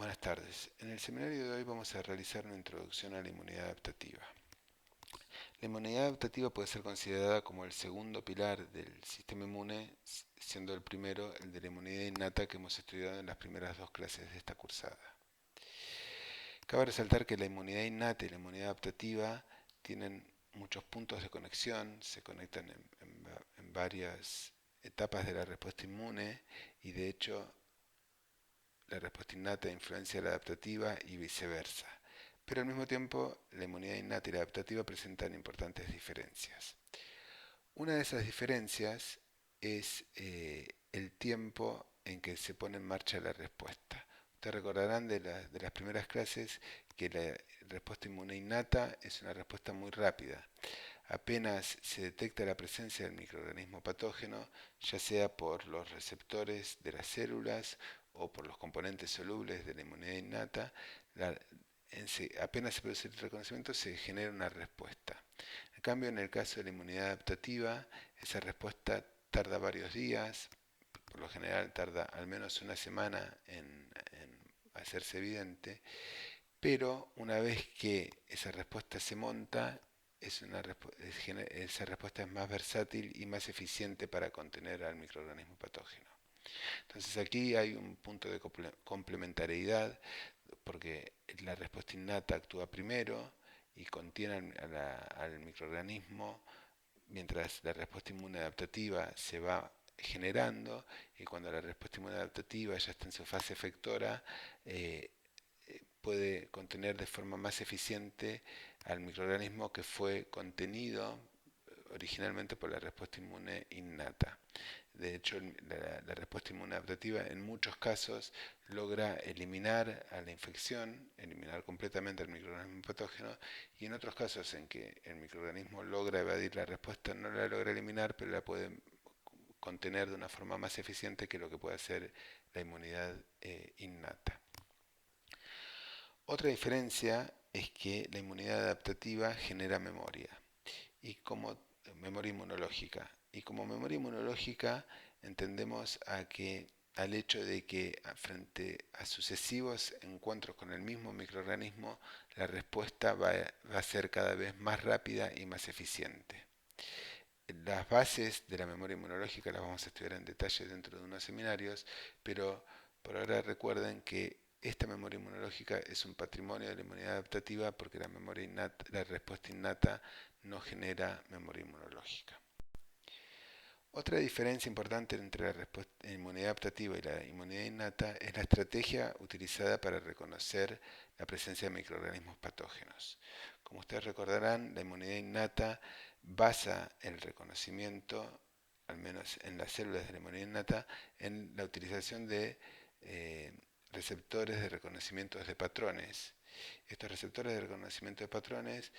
Buenas tardes. En el seminario de hoy vamos a realizar una introducción a la inmunidad adaptativa. La inmunidad adaptativa puede ser considerada como el segundo pilar del sistema inmune, siendo el primero el de la inmunidad innata que hemos estudiado en las primeras dos clases de esta cursada. Cabe resaltar que la inmunidad innata y la inmunidad adaptativa tienen muchos puntos de conexión, se conectan en varias etapas de la respuesta inmune y de hecho la respuesta innata influencia la adaptativa y viceversa. Pero al mismo tiempo, la inmunidad innata y la adaptativa presentan importantes diferencias. Una de esas diferencias es el tiempo en que se pone en marcha la respuesta. Ustedes recordarán de las primeras clases que la respuesta inmune innata es una respuesta muy rápida. Apenas se detecta la presencia del microorganismo patógeno, ya sea por los receptores de las células o por los componentes solubles de la inmunidad innata, apenas se produce el reconocimiento se genera una respuesta. En cambio, en el caso de la inmunidad adaptativa, esa respuesta tarda varios días, por lo general tarda al menos una semana en hacerse evidente, pero una vez que esa respuesta se monta, esa respuesta es más versátil y más eficiente para contener al microorganismo patógeno. Entonces aquí hay un punto de complementariedad porque la respuesta innata actúa primero y contiene al microorganismo, mientras la respuesta inmune adaptativa se va generando y cuando la respuesta inmune adaptativa ya está en su fase efectora, puede contener de forma más eficiente al microorganismo que fue contenido originalmente por la respuesta inmune innata. De hecho, la respuesta inmune adaptativa en muchos casos logra eliminar a la infección, eliminar completamente al microorganismo patógeno, y en otros casos en que el microorganismo logra evadir la respuesta, no la logra eliminar, pero la puede contener de una forma más eficiente que lo que puede hacer la inmunidad innata. Otra diferencia es que la inmunidad adaptativa genera memoria y como memoria inmunológica. Y como memoria inmunológica entendemos al hecho de que frente a sucesivos encuentros con el mismo microorganismo, la respuesta va a ser cada vez más rápida y más eficiente. Las bases de la memoria inmunológica las vamos a estudiar en detalle dentro de unos seminarios, pero por ahora recuerden que esta memoria inmunológica es un patrimonio de la inmunidad adaptativa porque la respuesta innata no genera memoria inmunológica. Otra diferencia importante entre la inmunidad adaptativa y la inmunidad innata es la estrategia utilizada para reconocer la presencia de microorganismos patógenos. Como ustedes recordarán, la inmunidad innata basa el reconocimiento, al menos en las células de la inmunidad innata, en la utilización de receptores de reconocimiento de patrones. Estos receptores de reconocimiento de patrones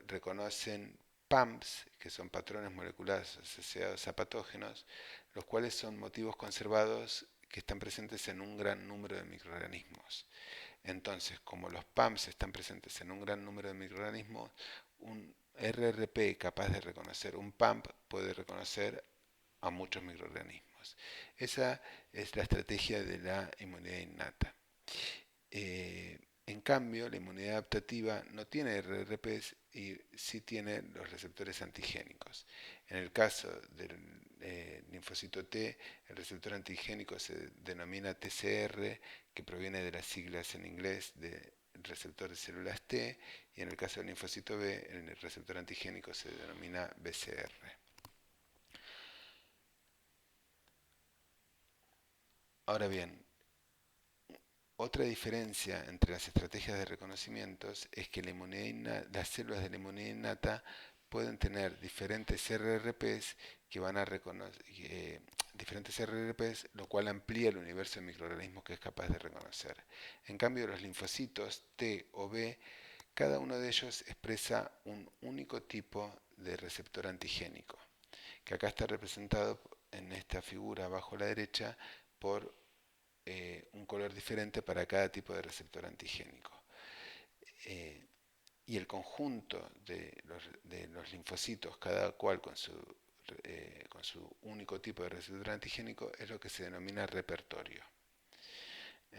reconocen PAMPs, que son patrones moleculares asociados a patógenos, los cuales son motivos conservados que están presentes en un gran número de microorganismos. Entonces, como los PAMPs están presentes en un gran número de microorganismos, un RRP capaz de reconocer un PAMP puede reconocer a muchos microorganismos. Esa es la estrategia de la inmunidad innata. En cambio, la inmunidad adaptativa no tiene RRPs y sí tiene los receptores antigénicos. En el caso del linfocito T, el receptor antigénico se denomina TCR, que proviene de las siglas en inglés de receptor de células T, y en el caso del linfocito B, el receptor antigénico se denomina BCR. Ahora bien, otra diferencia entre las estrategias de reconocimientos es que las células de la inmunidad innata pueden tener diferentes RRPs que van a reconocer diferentes RRPs, lo cual amplía el universo de microorganismos que es capaz de reconocer. En cambio, los linfocitos T o B, cada uno de ellos expresa un único tipo de receptor antigénico, que acá está representado en esta figura abajo a la derecha por un color diferente para cada tipo de receptor antigénico. Y el conjunto de los linfocitos, cada cual con su único tipo de receptor antigénico, es lo que se denomina repertorio.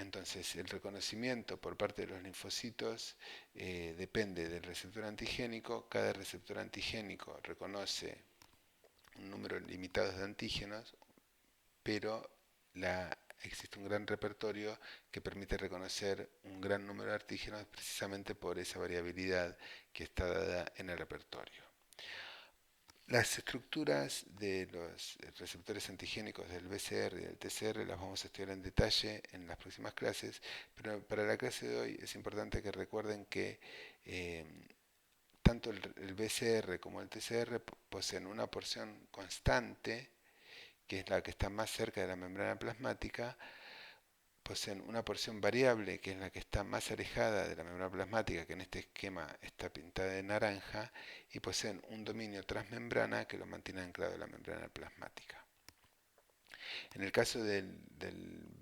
Entonces, el reconocimiento por parte de los linfocitos depende del receptor antigénico. Cada receptor antigénico reconoce un número limitado de antígenos, pero existe un gran repertorio que permite reconocer un gran número de antígenos precisamente por esa variabilidad que está dada en el repertorio. Las estructuras de los receptores antigénicos del BCR y del TCR las vamos a estudiar en detalle en las próximas clases, pero para la clase de hoy es importante que recuerden que eh, tanto el BCR como el TCR poseen una porción constante, que es la que está más cerca de la membrana plasmática, poseen una porción variable, que es la que está más alejada de la membrana plasmática, que en este esquema está pintada de naranja, y poseen un dominio transmembrana que lo mantiene anclado a la membrana plasmática. En el caso del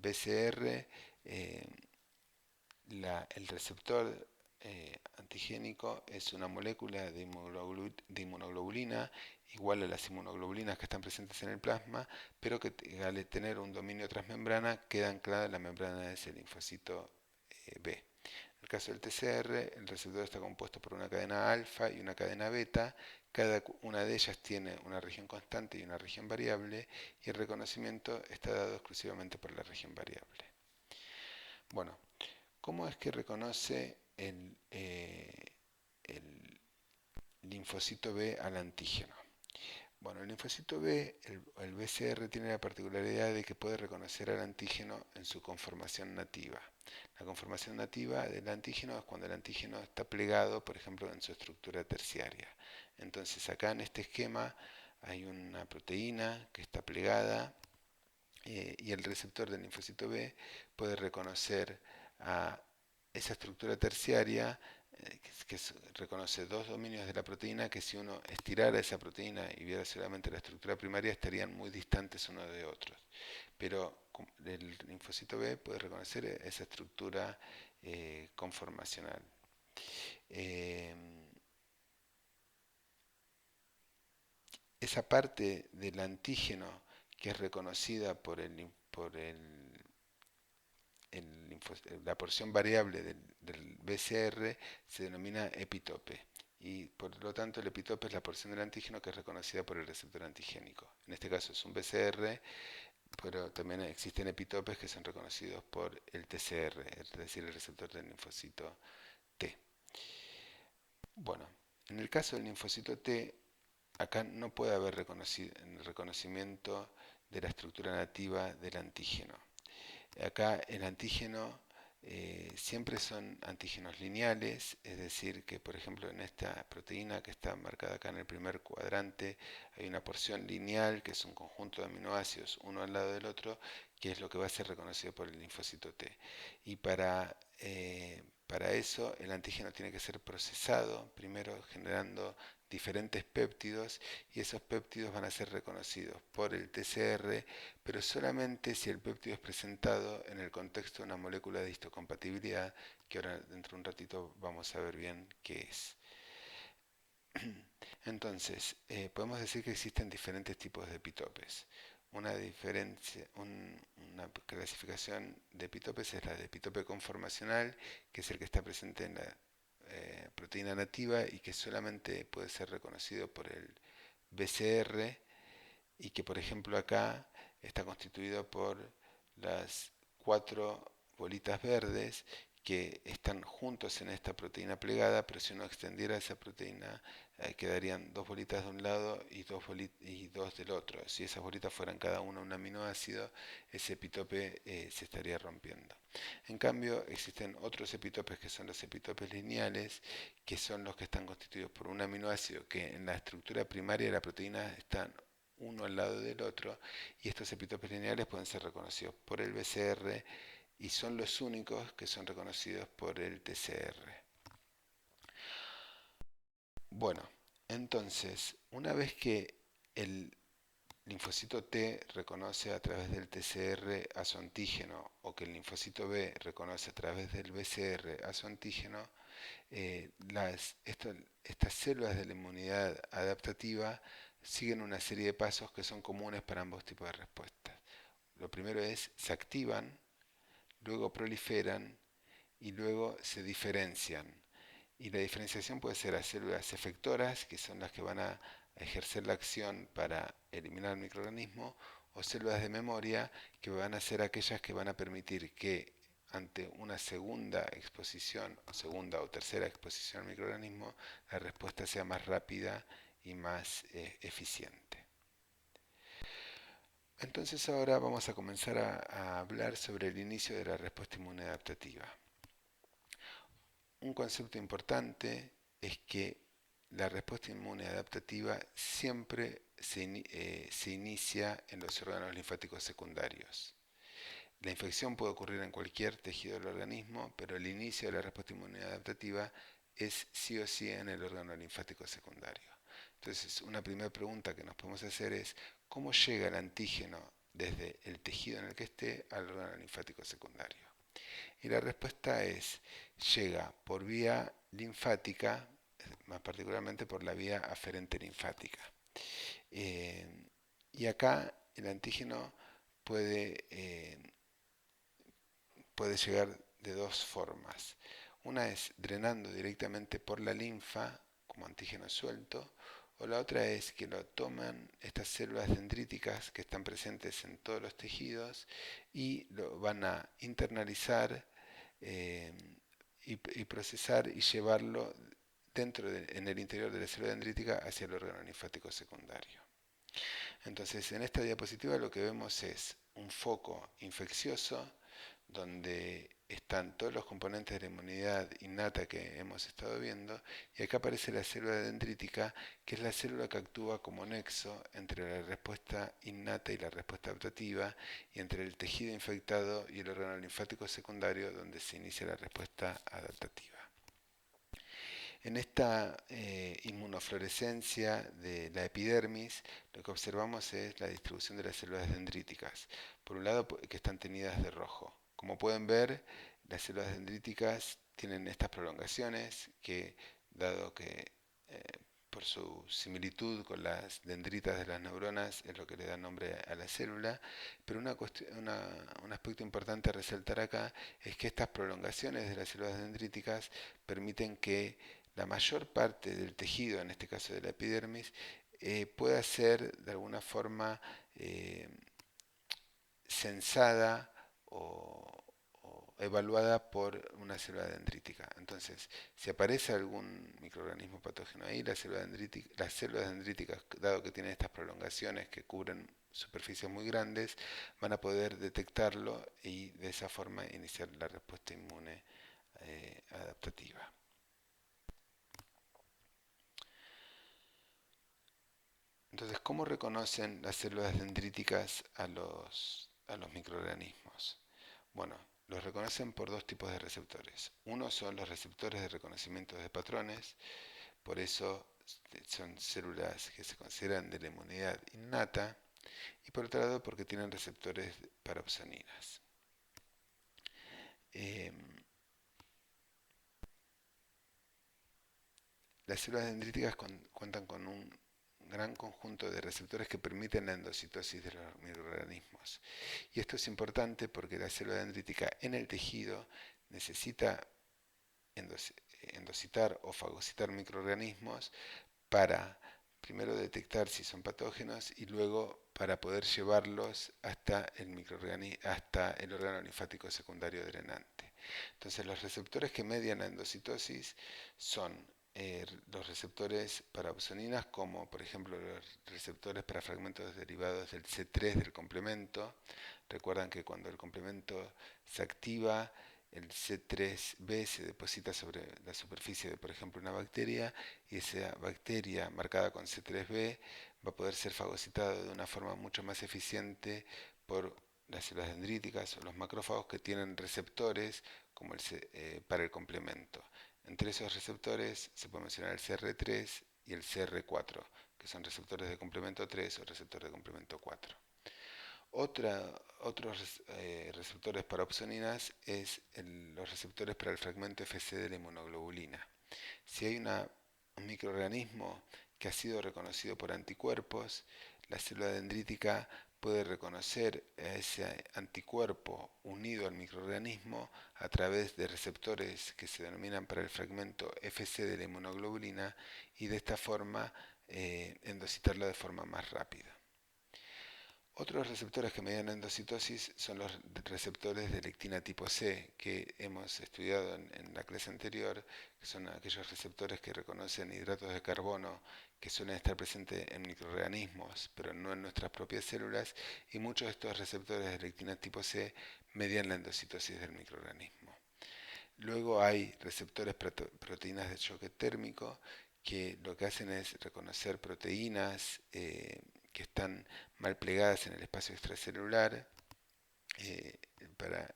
BCR, el receptor antigénico es una molécula de inmunoglobulina igual a las inmunoglobulinas que están presentes en el plasma, pero que al tener un dominio transmembrana queda anclada en la membrana de ese linfocito B. En el caso del TCR, el receptor está compuesto por una cadena alfa y una cadena beta. Cada una de ellas tiene una región constante y una región variable, y el reconocimiento está dado exclusivamente por la región variable. Bueno, ¿cómo es que reconoce el linfocito B al antígeno? Bueno, el linfocito B, el BCR, tiene la particularidad de que puede reconocer al antígeno en su conformación nativa. La conformación nativa del antígeno es cuando el antígeno está plegado, por ejemplo, en su estructura terciaria. Entonces, acá en este esquema hay una proteína que está plegada y el receptor del linfocito B puede reconocer a esa estructura terciaria reconoce dos dominios de la proteína que si uno estirara esa proteína y viera solamente la estructura primaria estarían muy distantes unos de otros. Pero el linfocito B puede reconocer esa estructura conformacional. Eh, esa parte del antígeno que es reconocida por la porción variable del BCR se denomina epitope, y por lo tanto el epitope es la porción del antígeno que es reconocida por el receptor antigénico. En este caso es un BCR, pero también existen epitopes que son reconocidos por el TCR, es decir, el receptor del linfocito T. Bueno, en el caso del linfocito T, acá no puede haber reconocimiento de la estructura nativa del antígeno. Acá el antígeno siempre son antígenos lineales, es decir, que por ejemplo en esta proteína que está marcada acá en el primer cuadrante hay una porción lineal que es un conjunto de aminoácidos uno al lado del otro, que es lo que va a ser reconocido por el linfocito T. Y para eso el antígeno tiene que ser procesado, primero generando diferentes péptidos, y esos péptidos van a ser reconocidos por el TCR, pero solamente si el péptido es presentado en el contexto de una molécula de histocompatibilidad, que ahora dentro de un ratito vamos a ver bien qué es. Entonces, podemos decir que existen diferentes tipos de epitopes. Una clasificación de epitopes es la de epitope conformacional, que es el que está presente en la proteína nativa y que solamente puede ser reconocido por el BCR, y que por ejemplo acá está constituido por las cuatro bolitas verdes que están juntos en esta proteína plegada, pero si uno extendiera esa proteína quedarían dos bolitas de un lado y dos del otro. Si esas bolitas fueran cada una un aminoácido, ese epitope se estaría rompiendo. En cambio, existen otros epitopes que son los epitopes lineales, que son los que están constituidos por un aminoácido que en la estructura primaria de la proteína están uno al lado del otro, y estos epitopes lineales pueden ser reconocidos por el BCR y son los únicos que son reconocidos por el TCR. Bueno, entonces, una vez que el linfocito T reconoce a través del TCR a su antígeno, o que el linfocito B reconoce a través del BCR a su antígeno, estas células de la inmunidad adaptativa siguen una serie de pasos que son comunes para ambos tipos de respuestas. Lo primero es, se activan, luego proliferan y luego se diferencian. Y la diferenciación puede ser a células efectoras, que son las que van a ejercer la acción para eliminar el microorganismo, o células de memoria, que van a ser aquellas que van a permitir que ante una segunda exposición, o segunda o tercera exposición al microorganismo, la respuesta sea más rápida y más eficiente. Entonces ahora vamos a comenzar a hablar sobre el inicio de la respuesta inmune adaptativa. Un concepto importante es que la respuesta inmune adaptativa siempre se inicia en los órganos linfáticos secundarios. La infección puede ocurrir en cualquier tejido del organismo, pero el inicio de la respuesta inmune adaptativa es sí o sí en el órgano linfático secundario. Entonces, una primera pregunta que nos podemos hacer es, ¿cómo llega el antígeno desde el tejido en el que esté al órgano linfático secundario? Y la respuesta es, llega por vía linfática, más particularmente por la vía aferente linfática. Eh, y acá el antígeno puede, puede llegar de dos formas. Una es drenando directamente por la linfa como antígeno suelto, o la otra es que lo toman estas células dendríticas que están presentes en todos los tejidos y lo van a internalizar eh, y procesar y llevarlo en el interior de la célula dendrítica hacia el órgano linfático secundario. Entonces, en esta diapositiva lo que vemos es un foco infeccioso donde están todos los componentes de la inmunidad innata que hemos estado viendo, y acá aparece la célula dendrítica, que es la célula que actúa como nexo entre la respuesta innata y la respuesta adaptativa, y entre el tejido infectado y el órgano linfático secundario, donde se inicia la respuesta adaptativa. En esta inmunofluorescencia de la epidermis, lo que observamos es la distribución de las células dendríticas. Por un lado, que están teñidas de rojo. Como pueden ver, las células dendríticas tienen estas prolongaciones que, dado que por su similitud con las dendritas de las neuronas, es lo que le da nombre a la célula, pero un aspecto importante a resaltar acá es que estas prolongaciones de las células dendríticas permiten que la mayor parte del tejido, en este caso de la epidermis, pueda ser de alguna forma censada o evaluada por una célula dendrítica. Entonces, si aparece algún microorganismo patógeno ahí, las células dendríticas, dado que tienen estas prolongaciones que cubren superficies muy grandes, van a poder detectarlo y de esa forma iniciar la respuesta inmune adaptativa. Entonces, ¿cómo reconocen las células dendríticas a los microorganismos? Bueno, los reconocen por dos tipos de receptores. Uno son los receptores de reconocimiento de patrones, por eso son células que se consideran de la inmunidad innata, y por otro lado porque tienen receptores para opsoninas. Eh, las células dendríticas cuentan con un gran conjunto de receptores que permiten la endocitosis de los microorganismos. Y esto es importante porque la célula dendrítica en el tejido necesita endocitar o fagocitar microorganismos para primero detectar si son patógenos y luego para poder llevarlos hasta hasta el órgano linfático secundario drenante. Entonces los receptores que median la endocitosis son los receptores para opsoninas, como por ejemplo los receptores para fragmentos derivados del C3 del complemento. Recuerdan que cuando el complemento se activa, el C3b se deposita sobre la superficie de, por ejemplo, una bacteria, y esa bacteria marcada con C3b va a poder ser fagocitada de una forma mucho más eficiente por las células dendríticas o los macrófagos que tienen receptores como para el complemento. Entre esos receptores se puede mencionar el CR3 y el CR4, que son receptores de complemento 3 o receptores de complemento 4. Otros receptores para opsoninas es los receptores para el fragmento Fc de la inmunoglobulina. Si hay un microorganismo que ha sido reconocido por anticuerpos, la célula dendrítica puede reconocer a ese anticuerpo unido al microorganismo a través de receptores que se denominan para el fragmento Fc de la inmunoglobulina y de esta forma endocitarlo de forma más rápida. Otros receptores que median la endocitosis son los receptores de lectina tipo C, que hemos estudiado en la clase anterior, que son aquellos receptores que reconocen hidratos de carbono que suelen estar presentes en microorganismos, pero no en nuestras propias células, y muchos de estos receptores de lectina tipo C median la endocitosis del microorganismo. Luego hay receptores proteínas de choque térmico que lo que hacen es reconocer proteínas que están mal plegadas en el espacio extracelular eh, para,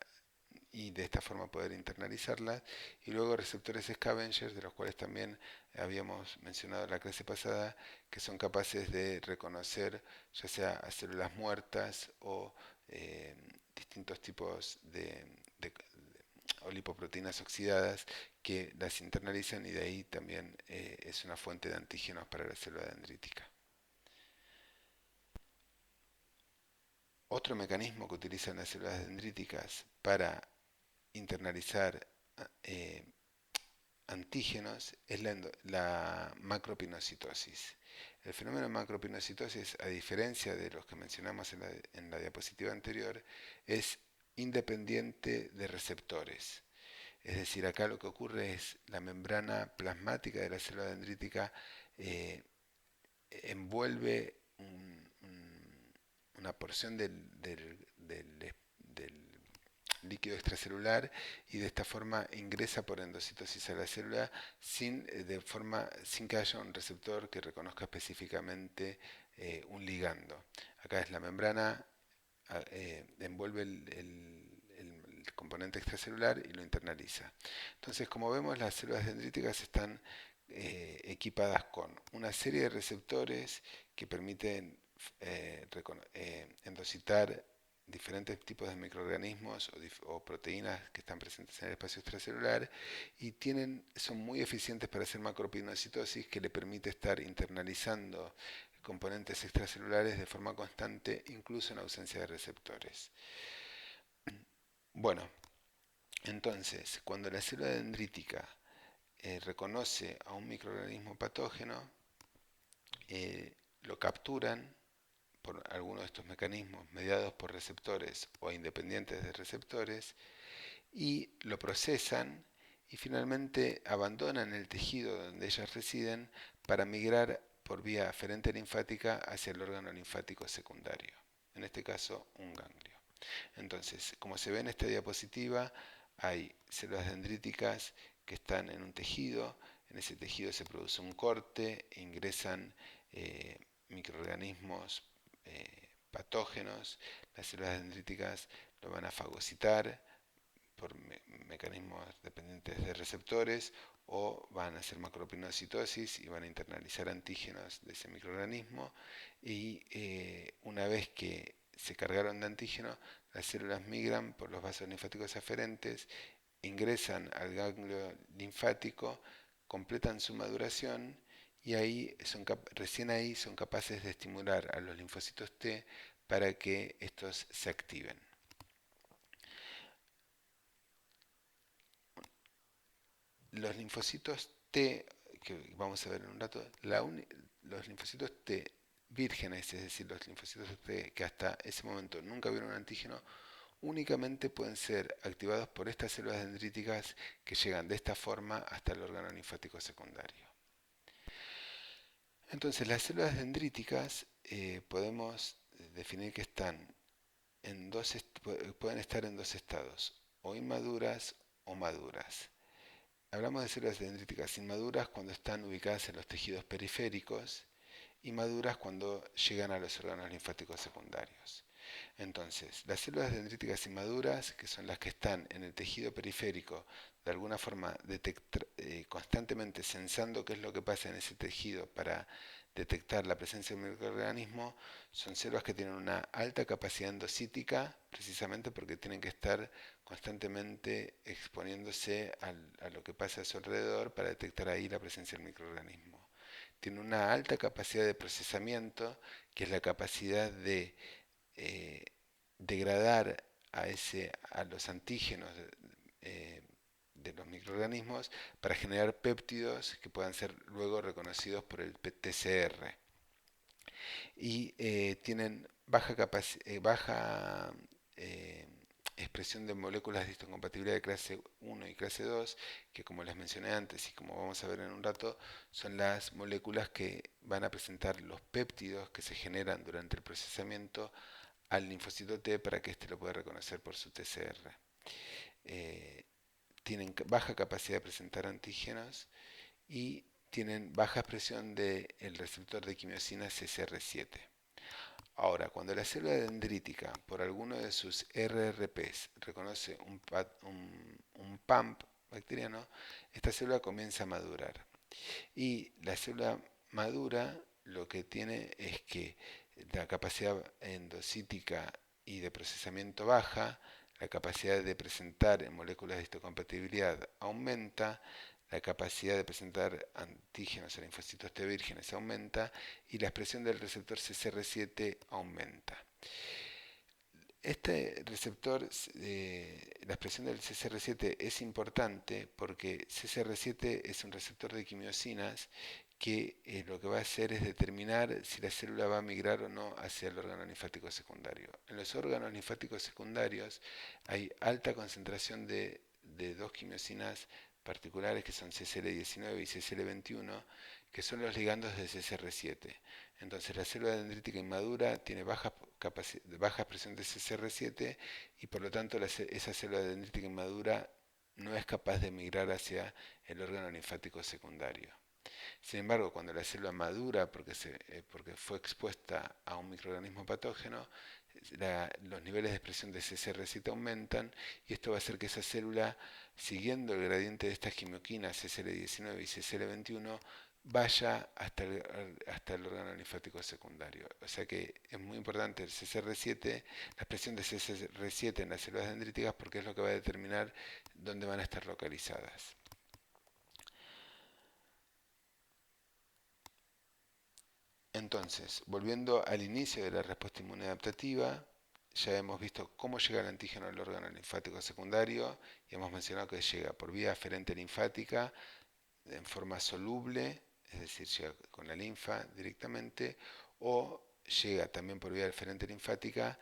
y de esta forma poder internalizarlas. Y luego receptores scavengers, de los cuales también habíamos mencionado en la clase pasada, que son capaces de reconocer ya sea a células muertas o distintos tipos de o lipoproteínas oxidadas que las internalizan y de ahí también es una fuente de antígenos para la célula dendrítica. Otro mecanismo que utilizan las células dendríticas para internalizar eh, antígenos es la macropinocitosis. El fenómeno de macropinocitosis, a diferencia de los que mencionamos en la diapositiva anterior, es independiente de receptores. Es decir, acá lo que ocurre es la membrana plasmática de la célula dendrítica eh, envuelve una porción del líquido extracelular y de esta forma ingresa por endocitosis a la célula sin que haya un receptor que reconozca específicamente un ligando. Acá es la membrana, envuelve el componente extracelular y lo internaliza. Entonces, como vemos, las células dendríticas están equipadas con una serie de receptores que permiten endocitar diferentes tipos de microorganismos o proteínas que están presentes en el espacio extracelular y son muy eficientes para hacer macropinocitosis, que le permite estar internalizando componentes extracelulares de forma constante, incluso en ausencia de receptores. Bueno, entonces, cuando la célula dendrítica reconoce a un microorganismo patógeno, lo capturan por alguno de estos mecanismos mediados por receptores o independientes de receptores y lo procesan y finalmente abandonan el tejido donde ellas residen para migrar por vía aferente linfática hacia el órgano linfático secundario, en este caso un ganglio. Entonces, como se ve en esta diapositiva, hay células dendríticas que están en un tejido, en ese tejido se produce un corte, ingresan microorganismos patógenos, las células dendríticas lo van a fagocitar por mecanismos dependientes de receptores o van a hacer macropinocitosis y van a internalizar antígenos de ese microorganismo y una vez que se cargaron de antígeno, las células migran por los vasos linfáticos aferentes, ingresan al ganglio linfático, completan su maduración y recién ahí son capaces de estimular a los linfocitos T para que estos se activen. Los linfocitos T, que vamos a ver en un rato, los linfocitos T vírgenes, es decir, los linfocitos T que hasta ese momento nunca vieron un antígeno, únicamente pueden ser activados por estas células dendríticas que llegan de esta forma hasta el órgano linfático secundario. Entonces, las células dendríticas podemos definir que pueden estar en dos estados, o inmaduras o maduras. Hablamos de células dendríticas inmaduras cuando están ubicadas en los tejidos periféricos y maduras cuando llegan a los órganos linfáticos secundarios. Entonces, las células dendríticas inmaduras, que son las que están en el tejido periférico, de alguna forma constantemente sensando qué es lo que pasa en ese tejido para detectar la presencia de un microorganismo, son células que tienen una alta capacidad endocítica, precisamente porque tienen que estar constantemente exponiéndose a lo que pasa a su alrededor para detectar ahí la presencia del microorganismo. Tienen una alta capacidad de procesamiento, que es la capacidad de eh, degradar a los antígenos de los microorganismos para generar péptidos que puedan ser luego reconocidos por el TCR. Y tienen baja eh, expresión de moléculas de histocompatibilidad de clase 1 y clase 2, que como les mencioné antes y como vamos a ver en un rato, son las moléculas que van a presentar los péptidos que se generan durante el procesamiento al linfocito T para que éste lo pueda reconocer por su TCR. Eh, Tienen baja capacidad de presentar antígenos y tienen baja expresión del receptor de quimiosina CCR7. Ahora, cuando la célula dendrítica por alguno de sus RRPs reconoce un PAMP bacteriano, esta célula comienza a madurar. Y la célula madura lo que tiene es que la capacidad endocítica y de procesamiento baja, la capacidad de presentar en moléculas de histocompatibilidad aumenta, la capacidad de presentar antígenos a linfocitos T vírgenes aumenta y la expresión del receptor CCR7 aumenta. Este receptor, la expresión del CCR7 es importante porque CCR7 es un receptor de quimiosinas que lo que va a hacer es determinar si la célula va a migrar o no hacia el órgano linfático secundario. En los órganos linfáticos secundarios hay alta concentración de dos quimiosinas particulares que son CCL19 y CCL21, que son los ligandos de CCR7. Entonces la célula dendrítica inmadura tiene baja expresión de CCR7 y por lo tanto esa célula dendrítica inmadura no es capaz de migrar hacia el órgano linfático secundario. Sin embargo, cuando la célula madura porque fue expuesta a un microorganismo patógeno, los niveles de expresión de CCR7 aumentan y esto va a hacer que esa célula, siguiendo el gradiente de estas quimioquinas CCL19 y CCL21, vaya hasta el órgano linfático secundario. O sea que es muy importante el CCR7, la expresión de CCR7 en las células dendríticas porque es lo que va a determinar dónde van a estar localizadas. Entonces, volviendo al inicio de la respuesta inmunodadaptativa, ya hemos visto cómo llega el antígeno al órgano linfático secundario y hemos mencionado que llega por vía aferente linfática en forma soluble, es decir, llega con la linfa directamente, o llega también por vía aferente linfática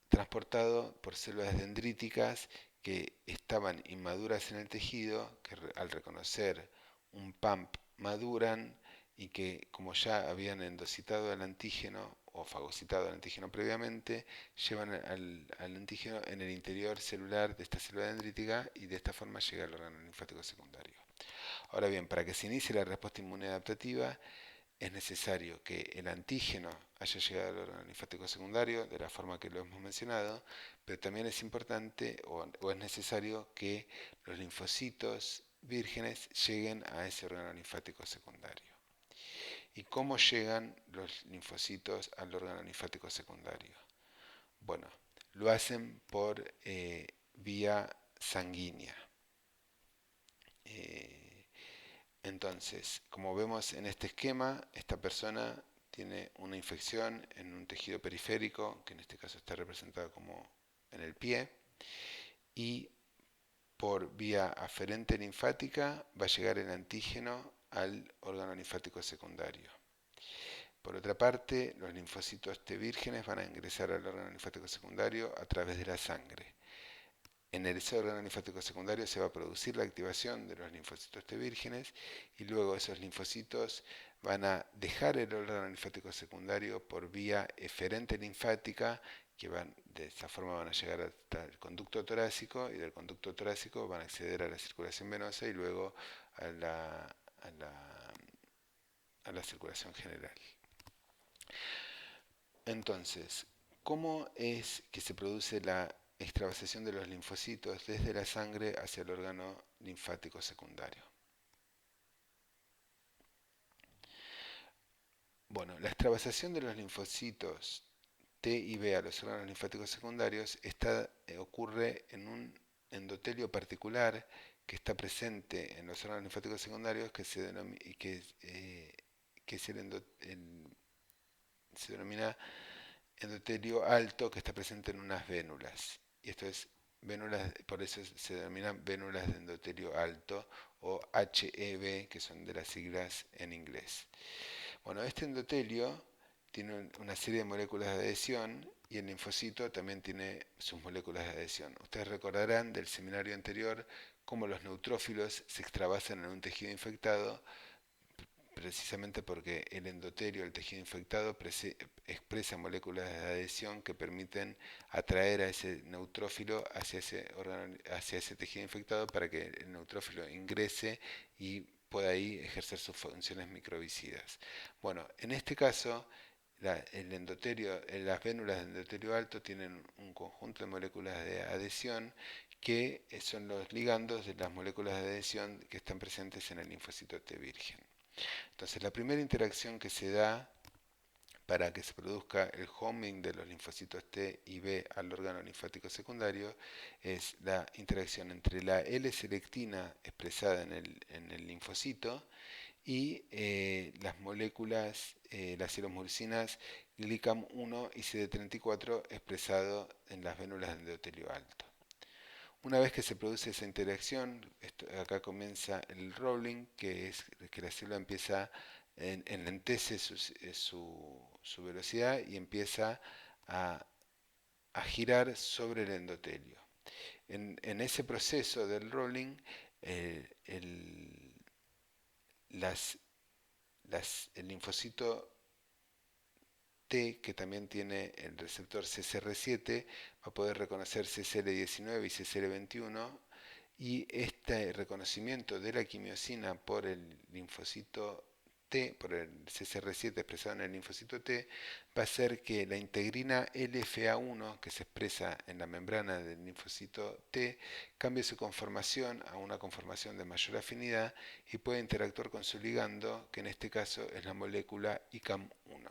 transportado por células dendríticas que estaban inmaduras en el tejido, que al reconocer un PAMP maduran y que como ya habían endocitado el antígeno o fagocitado el antígeno previamente, llevan al antígeno en el interior celular de esta célula dendrítica y de esta forma llega al órgano linfático secundario. Ahora bien, para que se inicie la respuesta inmunodadaptativa, es necesario que el antígeno haya llegado al órgano linfático secundario de la forma que lo hemos mencionado, pero también es importante o es necesario que los linfocitos vírgenes lleguen a ese órgano linfático secundario. ¿Y cómo llegan los linfocitos al órgano linfático secundario? Bueno, lo hacen por vía sanguínea. Eh, Entonces, como vemos en este esquema, esta persona tiene una infección en un tejido periférico, que en este caso está representado como en el pie, y por vía aferente linfática va a llegar el antígeno al órgano linfático secundario. Por otra parte, los linfocitos T vírgenes van a ingresar al órgano linfático secundario a través de la sangre. En el órgano linfático secundario se va a producir la activación de los linfocitos T vírgenes y luego esos linfocitos van a dejar el órgano linfático secundario por vía eferente linfática, que de esa forma van a llegar hasta el conducto torácico y del conducto torácico van a acceder a la circulación venosa y luego a la circulación general. Entonces, ¿cómo es que se produce la extravasación de los linfocitos desde la sangre hacia el órgano linfático secundario? Bueno, la extravasación de los linfocitos T y B a los órganos linfáticos secundarios ocurre en un endotelio particular que está presente en los órganos linfáticos secundarios que se denomina endotelio alto que está presente en unas vénulas. Y esto es vénulas, por eso se denominan vénulas de endotelio alto o HEB, que son de las siglas en inglés. Bueno, este endotelio tiene una serie de moléculas de adhesión y el linfocito también tiene sus moléculas de adhesión. Ustedes recordarán del seminario anterior cómo los neutrófilos se extravasan en un tejido infectado precisamente porque el endotelio, el tejido infectado, expresa moléculas de adhesión que permiten atraer a ese neutrófilo hacia ese tejido infectado para que el neutrófilo ingrese y pueda ahí ejercer sus funciones microbicidas. Bueno, en este caso, el endotelio, las vénulas de endotelio alto tienen un conjunto de moléculas de adhesión que son los ligandos de las moléculas de adhesión que están presentes en el linfocito T virgen. Entonces, la primera interacción que se da para que se produzca el homing de los linfocitos T y B al órgano linfático secundario es la interacción entre la L-selectina expresada en el linfocito y las moléculas, las citomurcinas GLICAM1 y CD34 expresado en las vénulas de endotelio alto. Una vez que se produce esa interacción, acá comienza el rolling, que es que la célula empieza, enlentece su velocidad y empieza a, a girar sobre el endotelio. En ese proceso del rolling, eh, el, el linfocito T, que también tiene el receptor CCR7, va a poder reconocer CCL19 y CCL21 y este reconocimiento de la quimiosina por el linfocito T, por el CCR7 expresado en el linfocito T, va a hacer que la integrina LFA1, que se expresa en la membrana del linfocito T, cambie su conformación a una conformación de mayor afinidad y pueda interactuar con su ligando, que en este caso es la molécula ICAM1.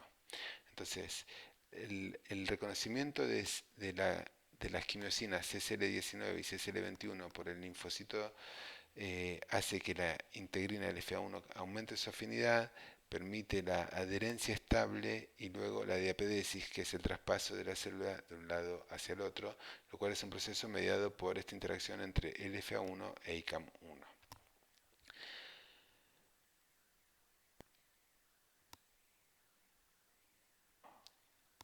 Entonces, el reconocimiento de las quimiosinas CCL19 y CCL21 por el linfocito hace que la integrina LFA1 aumente su afinidad, permite la adherencia estable y luego la diapedesis, que es el traspaso de la célula de un lado hacia el otro, lo cual es un proceso mediado por esta interacción entre LFA1 e ICAM1.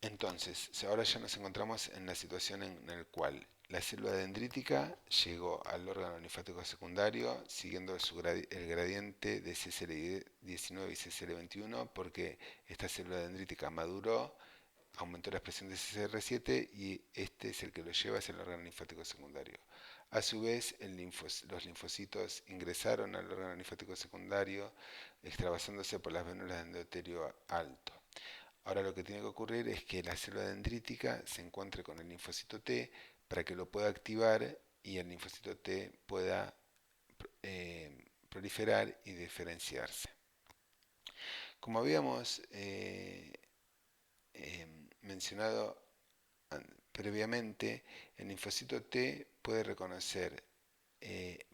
Entonces, ahora ya nos encontramos en la situación en la cual la célula dendrítica llegó al órgano linfático secundario siguiendo el gradiente de CCL19 y CCL21 porque esta célula dendrítica maduró, aumentó la expresión de CCR7 y este es el que lo lleva hacia el órgano linfático secundario. A su vez, los linfocitos ingresaron al órgano linfático secundario extravasándose por las vénulas de endotelio alto. Ahora lo que tiene que ocurrir es que la célula dendrítica se encuentre con el linfocito T para que lo pueda activar y el linfocito T pueda proliferar y diferenciarse. Como habíamos mencionado previamente, el linfocito T puede reconocer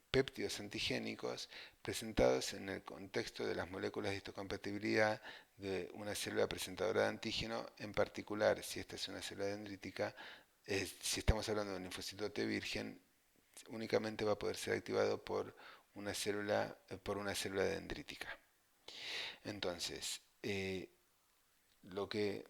péptidos antigénicos presentados en el contexto de las moléculas de histocompatibilidad de una célula presentadora de antígeno, en particular si esta es una célula dendrítica, si estamos hablando de un linfocito T virgen, únicamente va a poder ser activado por una célula dendrítica. Entonces, lo que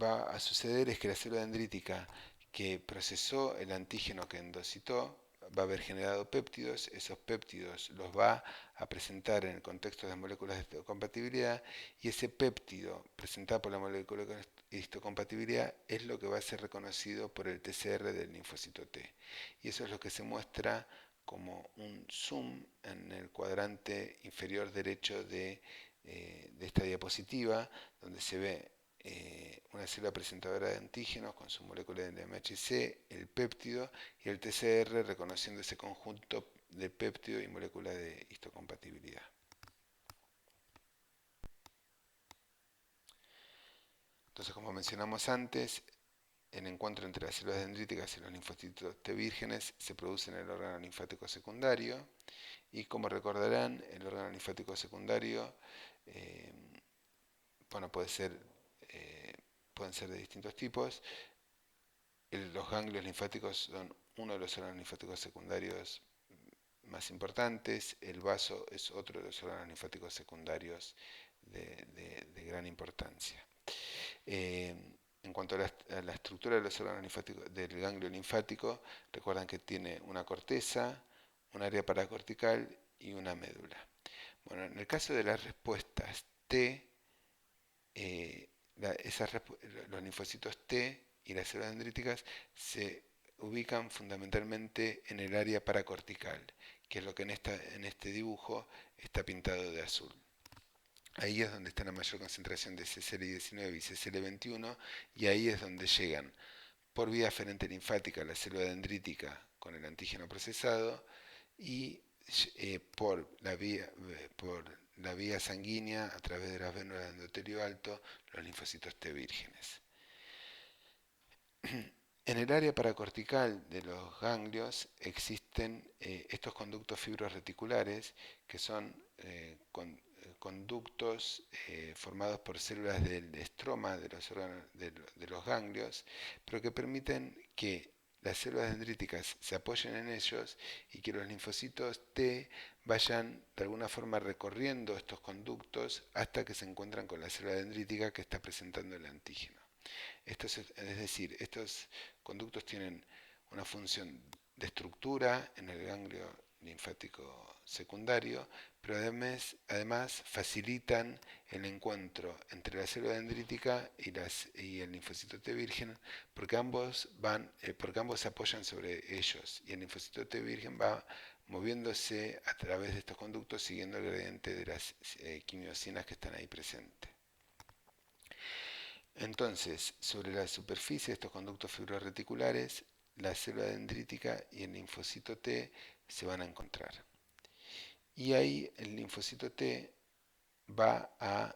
va a suceder es que la célula dendrítica que procesó el antígeno que endocitó va a haber generado péptidos, esos péptidos los va a presentar en el contexto de las moléculas de histocompatibilidad y ese péptido presentado por la molécula de histocompatibilidad es lo que va a ser reconocido por el TCR del linfocito T. Y eso es lo que se muestra como un zoom en el cuadrante inferior derecho de esta diapositiva, donde se ve una célula presentadora de antígenos con su molécula de MHC, el péptido y el TCR reconociendo ese conjunto de péptido y molécula de histocompatibilidad. Entonces, como mencionamos antes, el encuentro entre las células dendríticas y los linfocitos T vírgenes se produce en el órgano linfático secundario y como recordarán, el órgano linfático secundario bueno, puede pueden ser de distintos tipos. Los ganglios linfáticos son uno de los órganos linfáticos secundarios más importantes. El vaso es otro de los órganos linfáticos secundarios de gran importancia. Eh, en cuanto a la estructura de los órganos linfáticos del ganglio linfático, recuerdan que tiene una corteza, un área paracortical y una médula. Bueno, en el caso de las respuestas T, los linfocitos T y las células dendríticas se ubican fundamentalmente en el área paracortical, que es lo que en este dibujo está pintado de azul. Ahí es donde está la mayor concentración de CCL19 y CCL21, y ahí es donde llegan por vía aferente linfática la célula dendrítica con el antígeno procesado y por la vía sanguínea a través de las vénulas de endotelio alto los linfocitos T vírgenes. En el área paracortical de los ganglios existen estos conductos fibroreticulares que son conductos formados por células del estroma de los órganos de los ganglios, pero que permiten que las células dendríticas se apoyen en ellos y que los linfocitos T vayan de alguna forma recorriendo estos conductos hasta que se encuentran con la célula dendrítica que está presentando el antígeno. Es decir, estos conductos tienen una función de estructura en el ganglio linfático secundario, pero además facilitan el encuentro entre la célula dendrítica y el linfocito T virgen, porque ambos se apoyan sobre ellos y el linfocito T virgen va moviéndose a través de estos conductos siguiendo el gradiente de las quimiosinas que están ahí presentes. Entonces, sobre la superficie de estos conductos fibroreticulares, la célula dendrítica y el linfocito T se van a encontrar. Y ahí el linfocito T va a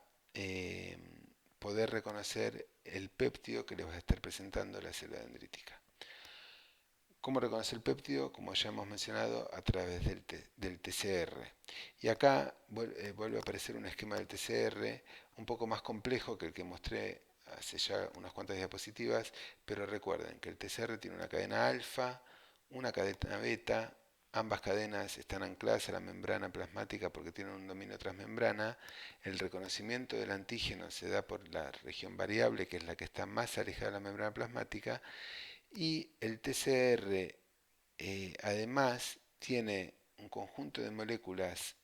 poder reconocer el péptido que le va a estar presentando la célula dendrítica. ¿Cómo reconocer el péptido? Como ya hemos mencionado, a través del TCR. Y acá vuelve a aparecer un esquema del TCR un poco más complejo que el que mostré hace ya unas cuantas diapositivas, pero recuerden que el TCR tiene una cadena alfa, una cadena beta, ambas cadenas están ancladas a la membrana plasmática porque tienen un dominio transmembrana. El reconocimiento del antígeno se da por la región variable, que es la que está más alejada de la membrana plasmática, y el TCR además tiene un conjunto de moléculas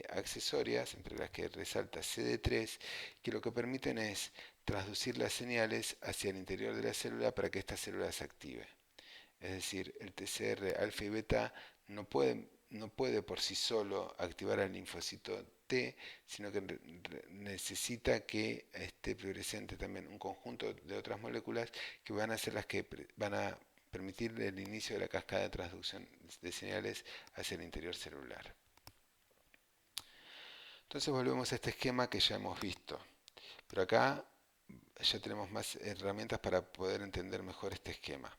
accesorias, entre las que resalta CD3, que lo que permiten es transducir las señales hacia el interior de la célula para que esta célula se active. Es decir, el TCR alfa y beta no puede por sí solo activar al linfocito T, sino que necesita que esté presente también un conjunto de otras moléculas que van a ser las que van a permitir el inicio de la cascada de transducción de señales hacia el interior celular. Entonces volvemos a este esquema que ya hemos visto, pero acá ya tenemos más herramientas para poder entender mejor este esquema.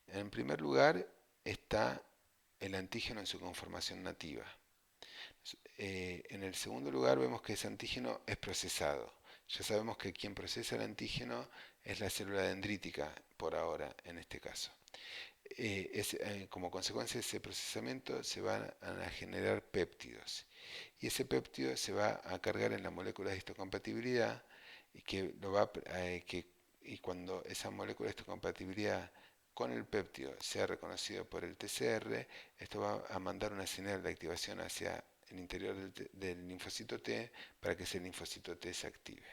En primer lugar está el antígeno en su conformación nativa. En el segundo lugar vemos que ese antígeno es procesado. Ya sabemos que quien procesa el antígeno es la célula dendrítica, por ahora, en este caso. Como consecuencia de ese procesamiento se van a generar péptidos. Y ese péptido se va a cargar en la molécula de histocompatibilidad y cuando esa molécula de histocompatibilidad con el péptido sea reconocido por el TCR, esto va a mandar una señal de activación hacia el interior del linfocito T para que ese linfocito T se active.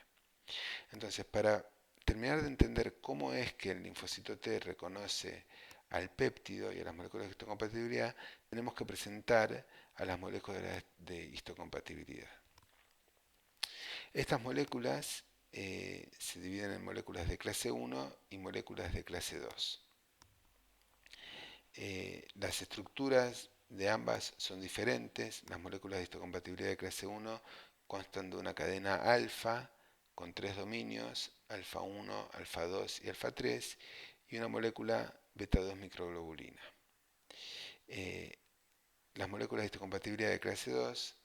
Entonces, para terminar de entender cómo es que el linfocito T reconoce al péptido y a las moléculas de histocompatibilidad, tenemos que presentar a las moléculas de histocompatibilidad. Estas moléculas se dividen en moléculas de clase 1 y moléculas de clase 2. Las estructuras de ambas son diferentes. Las moléculas de histocompatibilidad de clase 1 constan de una cadena alfa con 3 dominios, alfa 1, alfa 2 y alfa 3, y una molécula beta 2 microglobulina. Las moléculas de histocompatibilidad de clase 2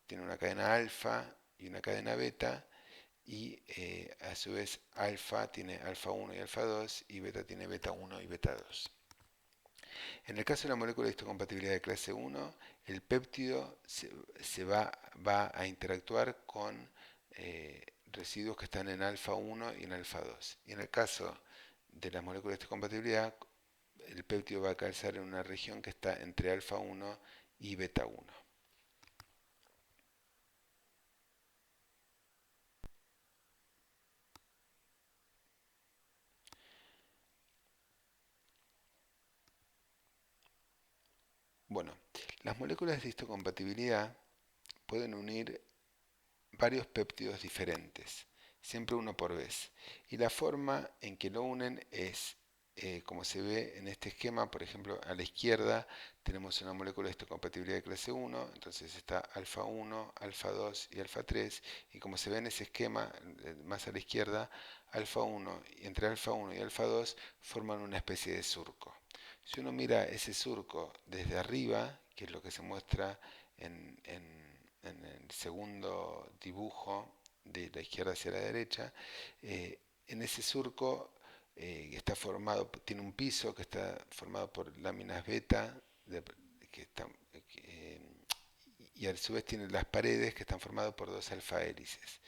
tienen una cadena alfa y una cadena beta, y a su vez alfa tiene alfa 1 y alfa 2 y beta tiene beta 1 y beta 2. En el caso de la molécula de histocompatibilidad de clase 1, el péptido va a interactuar con residuos que están en alfa 1 y en alfa 2. Y en el caso de las moléculas de histocompatibilidad, el péptido va a calzar en una región que está entre alfa 1 y beta 1. Bueno, las moléculas de histocompatibilidad pueden unir varios péptidos diferentes, siempre uno por vez. Y la forma en que lo unen es, como se ve en este esquema, por ejemplo, a la izquierda tenemos una molécula de histocompatibilidad de clase 1, entonces está alfa 1, alfa 2 y alfa 3, y como se ve en ese esquema, más a la izquierda, alfa 1, entre alfa 1 y alfa 2 forman una especie de surco. Si uno mira ese surco desde arriba, que es lo que se muestra en el segundo dibujo de la izquierda hacia la derecha, en ese surco está formado, tiene un piso que está formado por láminas beta, que están, eh, y a su vez tiene las paredes que están formadas por dos alfa hélices.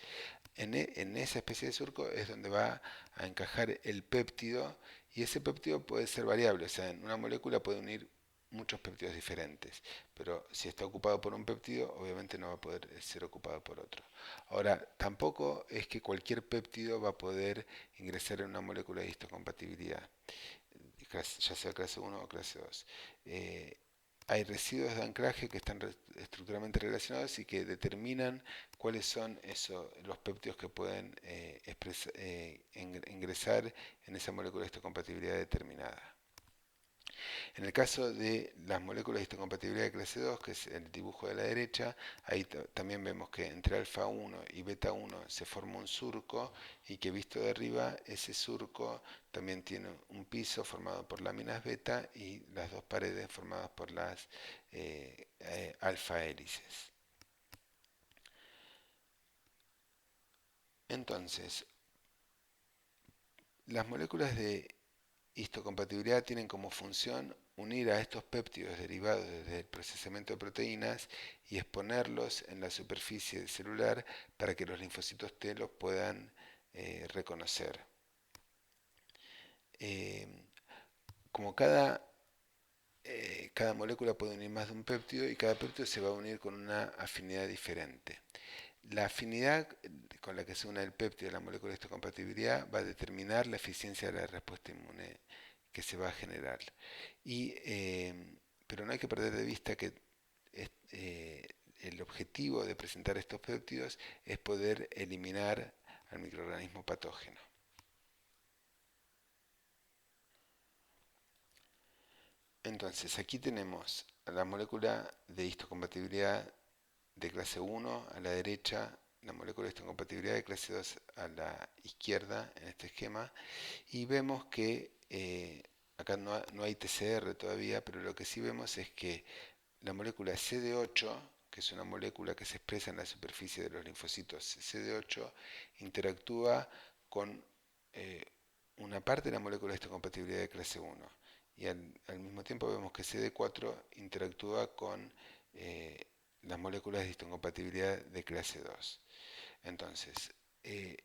En esa especie de surco es donde va a encajar el péptido, y ese péptido puede ser variable, o sea, en una molécula puede unir muchos péptidos diferentes, pero si está ocupado por un péptido, obviamente no va a poder ser ocupado por otro. Ahora, tampoco es que cualquier péptido va a poder ingresar en una molécula de histocompatibilidad, ya sea clase 1 o clase 2. Hay residuos de anclaje que están estructuralmente relacionados y que determinan cuáles son los péptidos que pueden ingresar en esa molécula de histocompatibilidad determinada. En el caso de las moléculas de histocompatibilidad de clase 2, que es el dibujo de la derecha, ahí también vemos que entre alfa 1 y beta 1 se forma un surco, y que visto de arriba ese surco también tiene un piso formado por láminas beta y las dos paredes formadas por las alfa hélices. Entonces, las moléculas de histocompatibilidad tienen como función unir a estos péptidos derivados desde el procesamiento de proteínas y exponerlos en la superficie celular para que los linfocitos T los puedan reconocer. Eh, como cada molécula puede unir más de un péptido, y cada péptido se va a unir con una afinidad diferente. La afinidad con la que se une el péptido a la molécula de histocompatibilidad va a determinar la eficiencia de la respuesta inmune que se va a generar. Pero no hay que perder de vista que el objetivo de presentar estos péptidos es poder eliminar al microorganismo patógeno. Entonces, aquí tenemos a la molécula de histocompatibilidad de clase 1 a la derecha, la molécula de histocompatibilidad de clase 2 a la izquierda en este esquema, y vemos que acá no hay TCR todavía, pero lo que sí vemos es que la molécula CD8, que es una molécula que se expresa en la superficie de los linfocitos CD8, interactúa con una parte de la molécula de histocompatibilidad de clase 1. Y al mismo tiempo vemos que CD4 interactúa con las moléculas de histocompatibilidad de clase 2. Entonces,